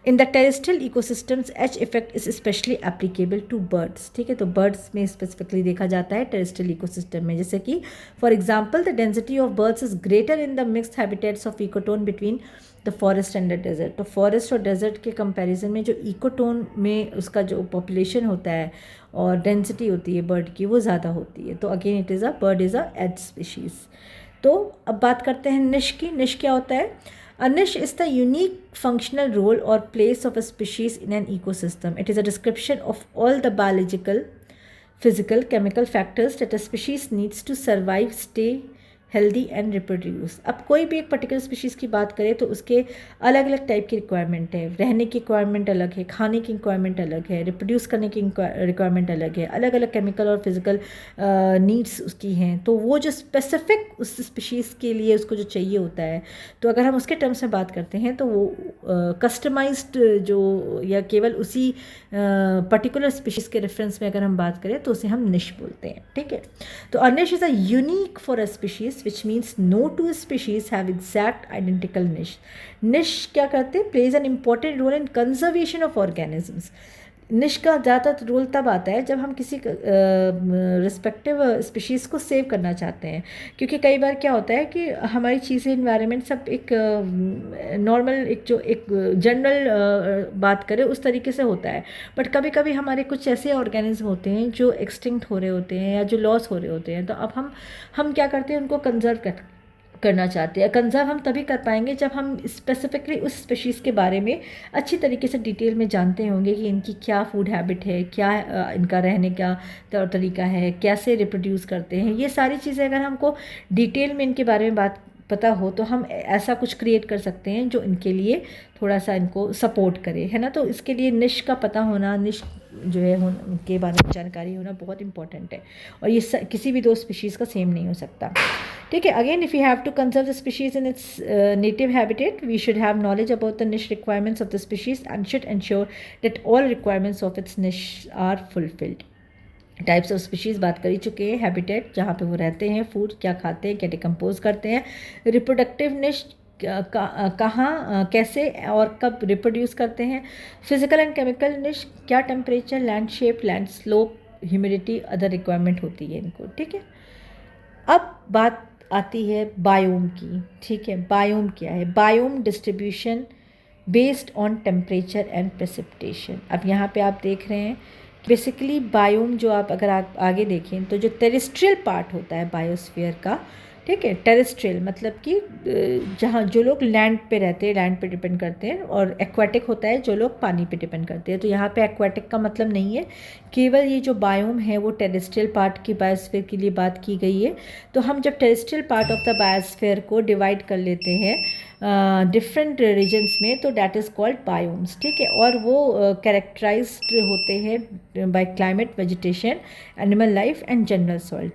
In the terrestrial ecosystems edge effect is specially applicable to birds. ठीक है, तो बर्ड्स में स्पेसिफिकली देखा जाता है टेरेस्ट्रियल इकोसिस्टम में, जैसे कि for example the density of birds is greater in the mixed habitats of ecotone between the forest and the desert. तो फॉरेस्ट और डेजर्ट के कंपैरिजन में जो इकोटोन में उसका जो पॉपुलेशन होता है और डेंसिटी होती है बर्ड की वो ज़्यादा होती है। तो again it is a bird is a edge species. तो अब बात करते हैं निश की। निश क्या होता है? A niche is the unique functional role or place of a species in an ecosystem. It is a description of all the biological, physical, chemical factors that a species needs to survive, stay healthy and reproduce. अब कोई भी एक particular species की बात करें तो उसके अलग अलग टाइप की रिक्वायरमेंट है, रहने की रिक्वायरमेंट अलग है, खाने की रिक्वायरमेंट अलग है, रिप्रोड्यूस करने की रिक्वायरमेंट अलग है, अलग अलग केमिकल और फिजिकल नीड्स उसकी हैं। तो वो जो स्पेसिफिक उस स्पीशीज़ के लिए उसको जो चाहिए होता है, तो अगर हम उसके टर्म्स में बात करते हैं तो वो कस्टमाइज्ड जो या केवल उसी पर्टिकुलर स्पीशीज़ के रेफरेंस में अगर हम बात करें तो उसे हम निश बोलते हैं। ठीक है, तो अ निश is a unique for a species which means no two species have exact identical niche. Niche क्या करते हैं? Plays an important role in conservation of organisms. निश का ज़्यादातर रोल तब आता है जब हम किसी रिस्पेक्टिव स्पीशीज़ को सेव करना चाहते हैं, क्योंकि कई बार क्या होता है कि हमारी चीज़ें इन्वायरमेंट सब एक नॉर्मल एक जनरल बात करें उस तरीके से होता है, बट कभी कभी हमारे कुछ ऐसे ऑर्गेनिज्म होते हैं जो एक्सटिंक्ट हो रहे होते हैं या जो लॉस हो रहे होते हैं। तो अब हम क्या करते हैं, उनको कंजर्व करना चाहते हैं। कंजर्व हम तभी कर पाएंगे जब हम स्पेसिफिकली उस स्पीशीज़ के बारे में अच्छी तरीके से डिटेल में जानते होंगे कि इनकी क्या फूड हैबिट है, क्या इनका रहने का तौर तरीका है, कैसे रिप्रोड्यूस करते हैं। ये सारी चीज़ें अगर हमको डिटेल में इनके बारे में बात पता हो तो हम ऐसा कुछ क्रिएट कर सकते हैं जो इनके लिए थोड़ा सा इनको सपोर्ट करे, है ना। तो इसके लिए निश का पता होना, निश जो है उनके बारे में जानकारी होना बहुत इंपॉर्टेंट है, और ये किसी भी दो स्पीशीज़ का सेम नहीं हो सकता। ठीक है, again if you have to conserve the species in its native habitat, we should have knowledge about the niche requirements of the species and should ensure that all requirements of its niche are fulfilled. Types of species बात कर ही चुके हैं, habitat जहाँ पे वो रहते हैं, food क्या खाते हैं, क्या डिकम्पोज करते हैं, रिप्रोडक्टिव निश कहाँ कैसे और कब रिप्रोड्यूस करते हैं, फिजिकल एंड केमिकल निश क्या temperature, land shape, land slope, humidity, other requirement होती है इनको। ठीक है, अब बात आती है बायोम की। ठीक है, बायोम क्या है? Biome distribution based on temperature and precipitation. अब यहाँ पे आप देख रहे हैं बेसिकली बायोम जो आप अगर आप आगे देखें तो जो टेरेस्ट्रियल पार्ट होता है बायोस्फीयर का, ठीक है, टेरेस्ट्रियल मतलब कि जहाँ जो लोग लैंड पे रहते हैं, लैंड पे डिपेंड करते हैं, और एक्वाटिक होता है जो लोग पानी पे डिपेंड करते हैं। तो यहाँ पे एक्वाटिक का मतलब नहीं है, केवल ये जो बायोम है वो टेरेस्ट्रियल पार्ट की बायोस्फीयर के लिए बात की गई है। तो हम जब terrestrial part of the biosphere को डिवाइड कर लेते हैं डिफरेंट रीजन्स में, तो डैट इज़ कॉल्ड बायोम्स। ठीक है, और वो कैरेक्टराइज्ड होते हैं bye climate, vegetation, animal life and general soil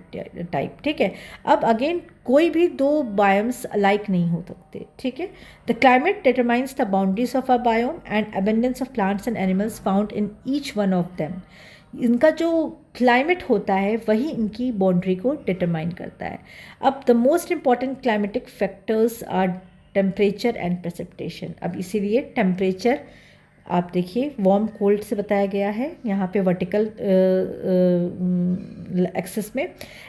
type. ठीक है, अब अगेन कोई भी दो बायोम्स अलाइक नहीं हो सकते। ठीक है, the climate determines the boundaries of a biome and abundance of plants and animals found in each one of them. इनका जो क्लाइमेट होता है वही इनकी बाउंड्री को डिटरमाइन करता है। अब the most important climatic factors are temperature and precipitation. अब इसीलिए टेम्परेचर आप देखिए वार्म कोल्ड से बताया गया है यहाँ पे वर्टिकल एक्सिस में,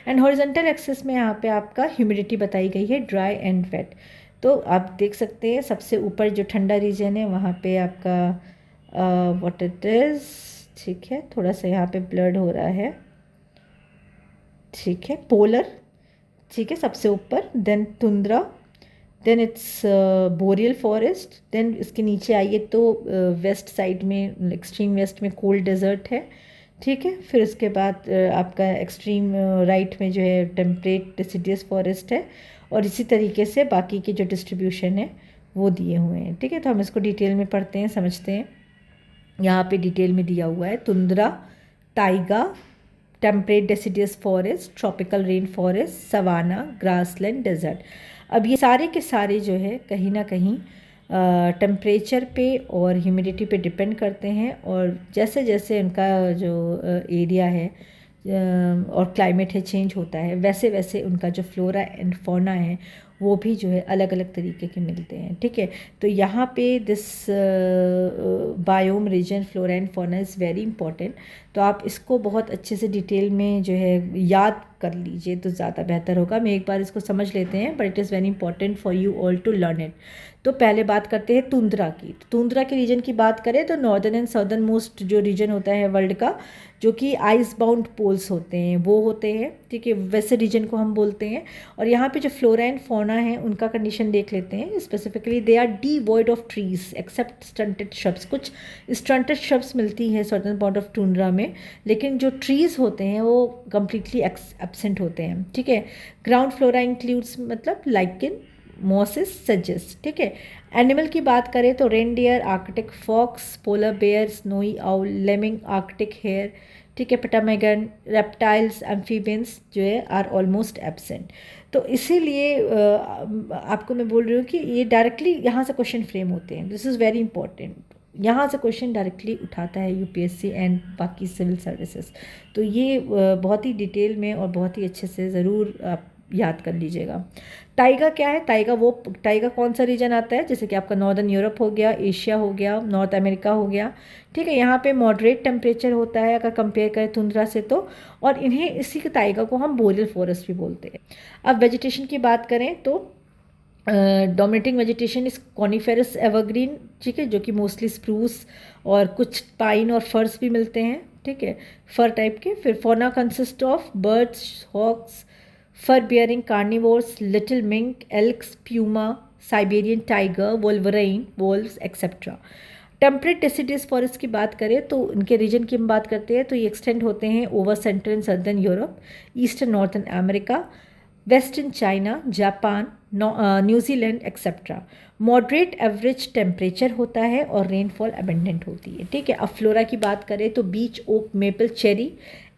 एंड हॉरिजॉन्टल एक्सिस में यहाँ पे आपका ह्यूमिडिटी बताई गई है, ड्राई एंड वेट। तो आप देख सकते हैं सबसे ऊपर जो ठंडा रीजन है वहाँ पे आपका व्हाट इट इज़ ठीक है, थोड़ा सा यहाँ पे ब्लड हो रहा है, ठीक है। पोलर, ठीक है, सबसे ऊपर, then tundra, then it's boreal forest, then इसके नीचे आइए तो वेस्ट साइड में, एक्सट्रीम वेस्ट में कोल्ड डेजर्ट है, ठीक है। फिर उसके बाद आपका एक्सट्रीम राइट में जो है टेम्परेट डिसिडियस फॉरेस्ट है, और इसी तरीके से बाकी की जो डिस्ट्रीब्यूशन है वो दिए हुए हैं, ठीक है। तो हम इसको डिटेल में पढ़ते हैं, समझते हैं। यहाँ पे डिटेल में दिया हुआ है tundra, taiga, temperate deciduous forest, tropical rain forest, savanna, grassland, desert. अब ये सारे के सारे जो है कहीं ना कहीं टेम्परेचर पे और ह्यूमिडिटी पे डिपेंड करते हैं, और जैसे जैसे उनका जो एरिया है और क्लाइमेट है चेंज होता है, वैसे वैसे उनका जो फ्लोरा एंड फौना है वो भी जो है अलग अलग तरीके के मिलते हैं, ठीक है। तो यहाँ पे this biome region flora and fauna is very important. तो आप इसको बहुत अच्छे से डिटेल में जो है याद कर लीजिए तो ज़्यादा बेहतर होगा। मैं एक बार इसको समझ लेते हैं, but it is very important for you all to learn it. तो पहले बात करते हैं तुंद्रा की। तुंद्रा के रीजन की बात करें तो नॉर्दर्न एंड सदर्न मोस्ट जो रीजन होता है वर्ल्ड का, जो कि आइस बाउंड पोल्स होते हैं वो होते हैं, ठीक है, वैसे रीजन को हम बोलते हैं। और यहाँ पे जो फ्लोरा एंड फौना है उनका कंडीशन देख लेते हैं। Specifically they are devoid of trees except stunted shrubs. कुछ स्टंटेड श्रब्स मिलती है सर्टेन पार्ट ऑफ टुंड्रा में, लेकिन जो ट्रीज़ होते हैं वो कम्प्लीटली एब्सेंट होते हैं, ठीक है। ग्राउंड फ्लोरा इंक्लूड्स मतलब लाइकेन, मॉसेस, सजेस, ठीक है। एनिमल की बात करें तो reindeer, Arctic fox, polar bear, snowy owl, lemming, Arctic hare, ठीक है, पटामेगन, रेप्टाइल्स, एम्फीबियंस जो है आर ऑलमोस्ट एब्सेंट। तो इसीलिए आपको मैं बोल रही हूँ कि ये डायरेक्टली यहाँ से क्वेश्चन फ्रेम होते हैं। This is very important. यहाँ से क्वेश्चन डायरेक्टली उठाता है यूपीएससी एंड बाकी सिविल सर्विसेज। तो ये बहुत ही डिटेल में और बहुत ही अच्छे से ज़रूर आप याद कर लीजिएगा। टाइगा क्या है? टाइगा कौन सा रीजन आता है? जैसे कि आपका नॉर्दर्न यूरोप हो गया, एशिया हो गया, नॉर्थ अमेरिका हो गया, ठीक है। यहाँ पे मॉडरेट टेम्परेचर होता है अगर कंपेयर करें तुंद्रा से तो, और इन्हें इसी के टाइगा को हम बोरियल फॉरेस्ट भी बोलते हैं। अब वेजिटेशन की बात करें तो dominating vegetation is coniferous evergreen, ठीक है, जो कि मोस्टली स्प्रूस और कुछ पाइन और फर्स भी मिलते हैं, ठीक है, फर टाइप के। फिर fauna consist of birds, hawks, fur bearing carnivores, little mink, elks, puma, Siberian tiger, wolverine, wolves etcetera. Temperate deciduous forest की बात करें तो इनके रीजन की हम बात करते हैं तो ये एक्सटेंड होते हैं over central and southern Europe, eastern northern America, western China, Japan, New Zealand etcetera. Moderate average temperature होता है और रेनफॉल अबेंडेंट होती है, ठीक है। अब फ्लोरा की बात करें तो बीच ओक, मेपल, चेरी।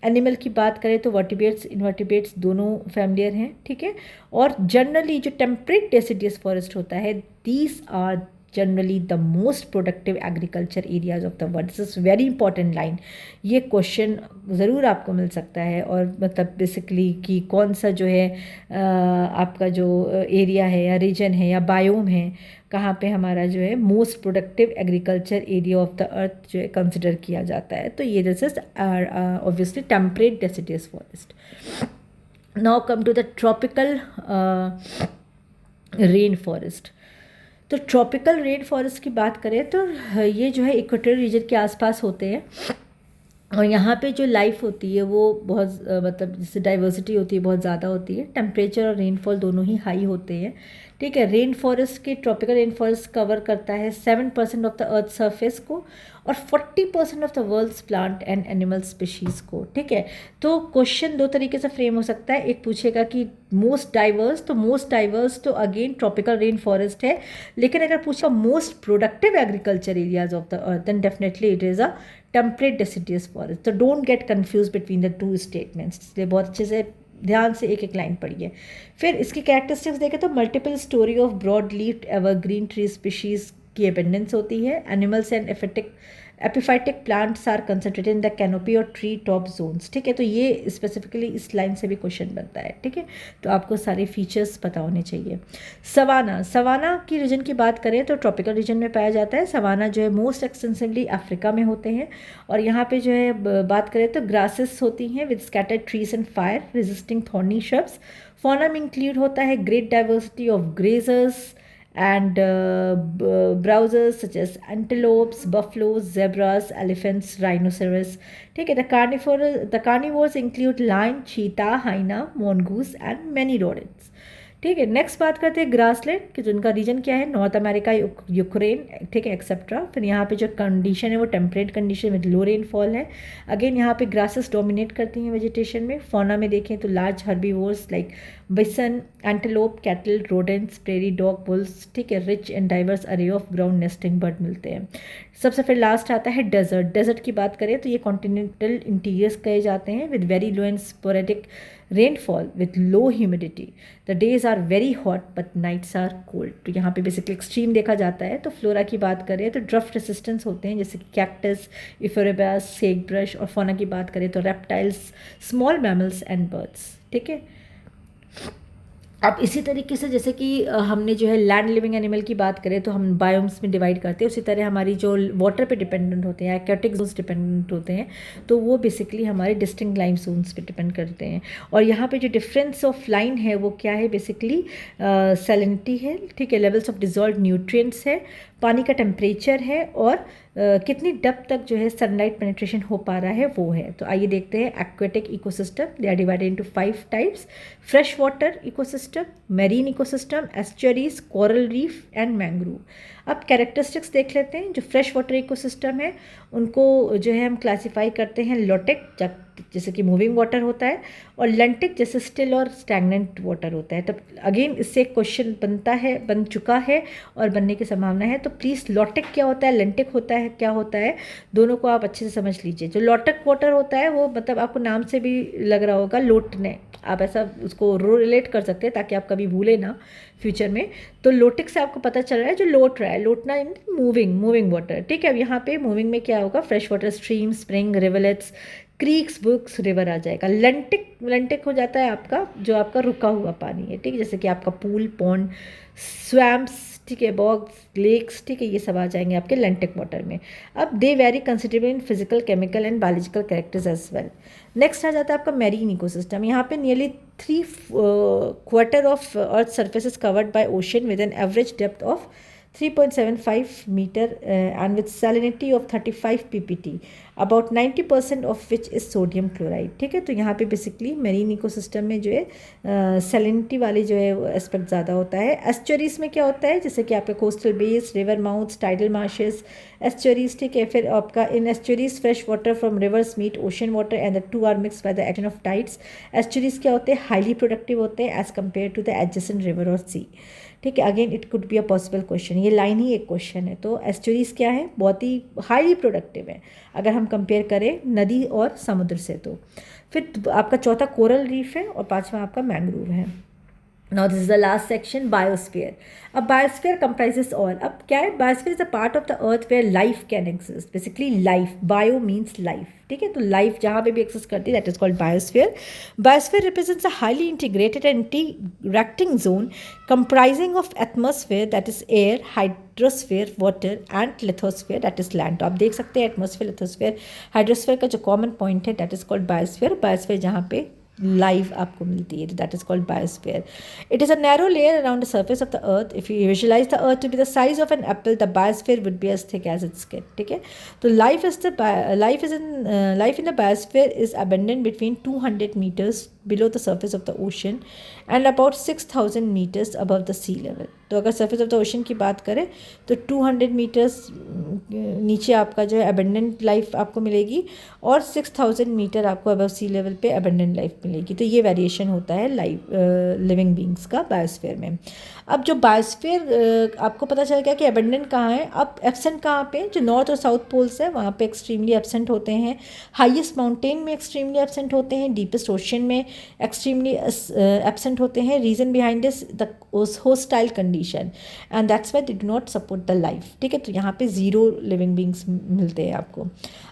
एनिमल की बात करें तो वर्टिब्रेट्स, इनवर्टिब्रेट्स दोनों फैमिलियर हैं, ठीक है। और जनरली जो टेम्परेट डेसिडियस फॉरेस्ट होता है, these are generally the most productive agriculture areas of the world. This is very important line. ये क्वेश्चन ज़रूर आपको मिल सकता है, और मतलब बेसिकली कि कौन सा जो है आपका जो एरिया है या रीजन है या बायोम है, कहाँ पे हमारा जो है most productive agriculture area of the earth जो है कंसिडर किया जाता है। तो ये this is obviously temperate deciduous forest. Now come to the tropical rain forest. तो ट्रॉपिकल रेन फॉरेस्ट की बात करें तो ये जो है इक्वेटोरियल रीजन के आसपास होते हैं, और यहाँ पे जो लाइफ होती है वो बहुत मतलब जिससे डाइवर्सिटी होती है बहुत ज़्यादा होती है। टेम्परेचर और रेनफॉल दोनों ही हाई होते हैं, ठीक है। रेन फॉरेस्ट के ट्रॉपिकल रेन फॉरेस्ट कवर करता है 7% ऑफ द अर्थ सरफेस को और 40% of the world's plant and animal species को, ठीक है। तो क्वेश्चन दो तरीके से फ्रेम हो सकता है। एक पूछेगा कि मोस्ट डाइवर्स तो अगेन ट्रॉपिकल रेन फॉरेस्ट है, लेकिन अगर पूछा most productive agriculture areas of the earth, then definitely it is a temperate deciduous forest. तो don't get confuse between the two statements, इसलिए बहुत अच्छे से ध्यान से एक एक लाइन पढ़िए। फिर इसकी कैरेक्टरिस्टिक्स देखें तो multiple story of broad leaf evergreen tree species की एबेंडेंस होती है। Animals and epiphytic plants are concentrated in the canopy और ट्री टॉप जोन्स, ठीक है। तो ये स्पेसिफिकली इस लाइन से भी क्वेश्चन बनता है, ठीक है। तो आपको सारे फीचर्स पता होने चाहिए। सवाना की रीजन की बात करें तो ट्रॉपिकल रीजन में पाया जाता है। सवाना जो है मोस्ट एक्सटेंसिवली अफ्रीका में होते हैं, और यहाँ पे जो है बात करें तो ग्रासेस होती हैं with scattered trees and fire resisting thorny shrubs. Fauna में इंक्लूड होता है great diversity of grazers and browsers such as antelopes, buffaloes, zebras, elephants, rhinoceros. ठीक है, the carnivores include lion, cheetah, hyena, mongoose and many rodents. ठीक है, next बात करते हैं ग्रासलैंड कि जिनका रीजन क्या है, नॉर्थ अमेरिका, यूक्रेन, ठीक है, एक्सेट्रा. फिर यहाँ पे जो कंडीशन है वो temperate condition with low rainfall है. अगेन यहाँ पे ग्रासेस डोमिनेट करती हैं वेजिटेशन में. फौना में देखें तो large herbivores like bison, antelope, cattle, rodents, prairie dog, bulls, ठीक है, rich and diverse array of ground nesting bird मिलते हैं. सबसे फिर लास्ट आता है डेजर्ट. डेजर्ट की बात करें तो ये कॉन्टिनेंटल इंटीरियर्स कहे जाते हैं with very low and sporadic rainfall with low humidity. The days are very hot but nights are cold. तो यहाँ पे बेसिकली एक्सट्रीम देखा जाता है. तो फ्लोरा की बात करें तो ड्रफ्ट रेसिस्टेंस होते हैं जैसे कि कैक्टस, इफोरेबास, सेक ब्रश. और फौना की बात करें तो reptiles, small mammals and birds. ठीक है, अब इसी तरीके से जैसे कि हमने जो है लैंड लिविंग एनिमल की बात करें तो हम बायोम्स में डिवाइड करते हैं, उसी तरह हमारी जो वाटर पे डिपेंडेंट होते हैं, एक्वेटिक जोन्स डिपेंडेंट होते हैं, तो वो बेसिकली हमारे डिस्टिंक्ट लाइम जोन्स पे डिपेंड करते हैं. और यहाँ पे जो डिफरेंस ऑफ लाइन है वो क्या है, बेसिकली सैलिनिटी है, ठीक है, लेवल्स ऑफ डिजॉल्व न्यूट्रिएंट्स है, पानी का टेम्परेचर है, और कितनी डेप्थ तक जो है सनलाइट पेनिट्रेशन हो पा रहा है वो है. तो आइए देखते हैं aquatic ecosystem. They are divided into 5 types: fresh water ecosystem, marine ecosystem, estuaries, coral reef and mangrove. अब कैरेक्टरिस्टिक्स देख लेते हैं. जो फ्रेश वाटर इकोसिस्टम है उनको जो है हम क्लासीफाई करते हैं लोटिक, जैसे कि मूविंग वाटर होता है, और लेंटिक जैसे स्टिल और स्टैगनेंट वाटर होता है. तब अगेन इससे क्वेश्चन बन चुका है और बनने की संभावना है. तो प्लीज़ लोटिक क्या होता है, लेंटिक होता है, क्या होता है, दोनों को आप अच्छे से समझ लीजिए. जो लोटिक वाटर होता है वो मतलब आपको नाम से भी लग रहा होगा लोटने, आप ऐसा उसको रिलेट कर सकते हैं ताकि आप कभी भूले ना फ्यूचर में. तो लोटिक से आपको पता चल रहा है जो लोट रहा है, लोटना इन मूविंग वाटर. ठीक है, अब यहाँ पे मूविंग में क्या होगा, fresh water stream, spring, rivulets, creeks, brooks, river आ जाएगा. लेंटिक हो जाता है आपका जो आपका रुका हुआ पानी है. ठीक है, जैसे कि आपका पूल, पॉन्ड, स्वैम्प्स, ठीक है, बॉग्स, लेक्स, ठीक है, ये सब आ जाएंगे आपके लेंटिक वाटर में. अब they vary considerable in physical, chemical and biological characters as well. Next आ जाता है आपका मैरीन इकोसिस्टम. यहाँ पे nearly 3/4 of earth surface is covered by ocean with an average depth of 3.75 meter and with salinity of 35 ppt, about 90% of which is sodium chloride. ठीक है, तो यहाँ पे बेसिकली मेरीन इकोसिस्टम में जो है सैलिनिटी वाली जो है एस्पेक्ट ज़्यादा होता है. एस्चुरीज में क्या होता है, जैसे कि आपके coastal bays, river mouths, tidal marshes, estuaries. ठीक है, फिर आपका in estuaries fresh water from rivers meet ocean water and the two are mix by the action of tides. Estuaries क्या होते हैं, हाईली प्रोडक्टिव होते हैं as compare to the adjacent river और सी. ठीक है, again it could be a possible question, ये line ही एक क्वेश्चन है. तो एस्चुरीज क्या है, बहुत ही हाईली प्रोडक्टिव है अगर हम कंपेयर करें नदी और समुद्र से. तो फिर आपका चौथा कोरल रीफ है और पांचवा आपका मैंग्रोव है. Now this is the last section, biosphere. अब biosphere comprises all. अब क्या है, biosphere is a part of the earth where life can exist. Basically life, bio means life. ठीक है, तो life जहाँ पे भी exist करती है that is called biosphere. Biosphere represents a highly integrated and interacting zone comprising of atmosphere that is air, hydrosphere, water and lithosphere that is land. तो आप देख सकते हैं atmosphere, lithosphere, hydrosphere का जो common point है that is called biosphere. biosphere जहाँ पे लाइव आपको मिलती है, that is called biosphere. It is a narrow layer around the surface of the earth. If you visualize the earth to be the size of an apple, the biosphere would be as thick as its skin. ठीक है, तो life in the biosphere is abundant between 200 meters below the surface of the ocean and about 6000 meters above the sea level. तो अगर surface of the ocean की बात करें तो 200 metres नीचे आपका जो है अबेंडेंट लाइफ आपको मिलेगी और 6000 मीटर आपको अबव सी लेवल पे अबेंडेंट लाइफ मिलेगी. तो ये वेरिएशन होता है लिविंग बींग्स का बायोस्फीयर में. अब जो बायोस्फीयर आपको पता चल गया कि अबेंडेंट कहाँ है. अब एब्सेंट कहाँ पे, जो नॉर्थ और साउथ पोल्स है वहाँ पे एक्सट्रीमली एब्सेंट होते हैं. हाईएस्ट माउंटेन में एक्सट्रीमली एब्सेंट होते हैं. डीपेस्ट ओशन में एक्सट्रीमली एब्सेंट होते हैं. Reason behind this the hostile condition and that's why they do not support the life. ठीक है, तो यहाँ पे जीरो लिविंग बींग्स मिलते हैं आपको.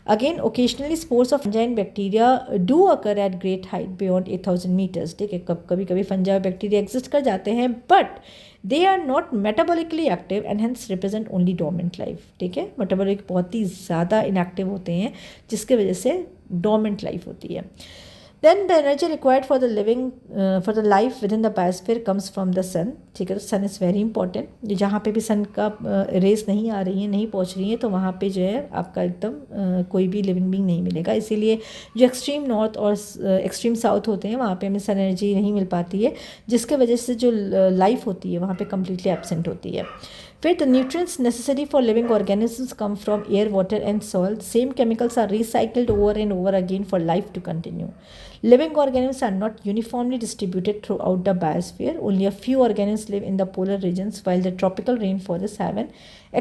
Again occasionally spores of fungi and bacteria do occur at great height beyond 8000 meters. ठीक है, कभी कभी फंजाई और बैक्टीरिया एग्जिस्ट कर जाते हैं but they are not metabolically active and hence represent only dormant life. ठीक है, मेटाबॉलिक बहुत ही ज़्यादा इनएक्टिव होते हैं जिसके वजह से डोमेंट लाइफ होती है. Then the energy required for the living for the life within the biosphere comes from the sun, ठीक है। सन इज़ वेरी इंपॉर्टेंट, जहाँ पे भी सन का रेस नहीं आ रही है, नहीं पहुँच रही है, तो वहाँ पे जो है आपका एकदम कोई भी लिविंग बीइंग नहीं मिलेगा। इसीलिए जो एक्सट्रीम नॉर्थ और एक्सट्रीम साउथ होते हैं वहाँ पे हमें सन एनर्जी नहीं मिल पाती है, जिसके वजह से जो लाइफ होती है वहाँ पे कम्प्लीटली एब्सेंट होती है। फिर the nutrients necessary for living organisms come from air, water and soil. Same chemicals are recycled over and over again for life to continue. Living organisms are not uniformly distributed throughout the biosphere. Only a few organisms live in the polar regions, while the tropical rainforests have an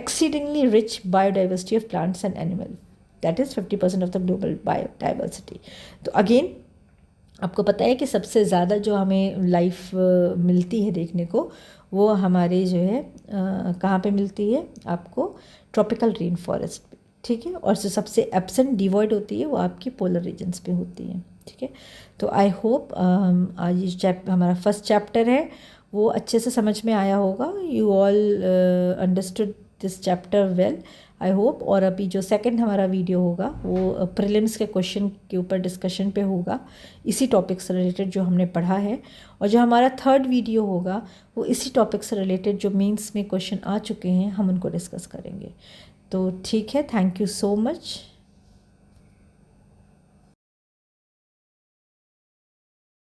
exceedingly rich biodiversity of plants and animals. That is 50% of the global biodiversity. तो again आपको पता है कि सबसे ज़्यादा जो हमें life मिलती है देखने को, वो हमारे जो है कहाँ पे मिलती है आपको, ट्रॉपिकल रेन फॉरेस्ट पे, ठीक है। और जो सबसे एब्सेंट डिवॉइड होती है वो आपकी पोलर रीजन्स पे होती है, ठीक है। तो आई होप आज ये हमारा फर्स्ट चैप्टर है वो अच्छे से समझ में आया होगा। You all understood this chapter well, I hope. और अभी जो सेकंड हमारा वीडियो होगा वो प्रीलिम्स के क्वेश्चन के ऊपर डिस्कशन पे होगा, इसी टॉपिक से रिलेटेड जो हमने पढ़ा है। और जो हमारा थर्ड वीडियो होगा वो इसी टॉपिक से रिलेटेड जो मेंस में क्वेश्चन आ चुके हैं हम उनको डिस्कस करेंगे। तो ठीक है, थैंक यू सो मच।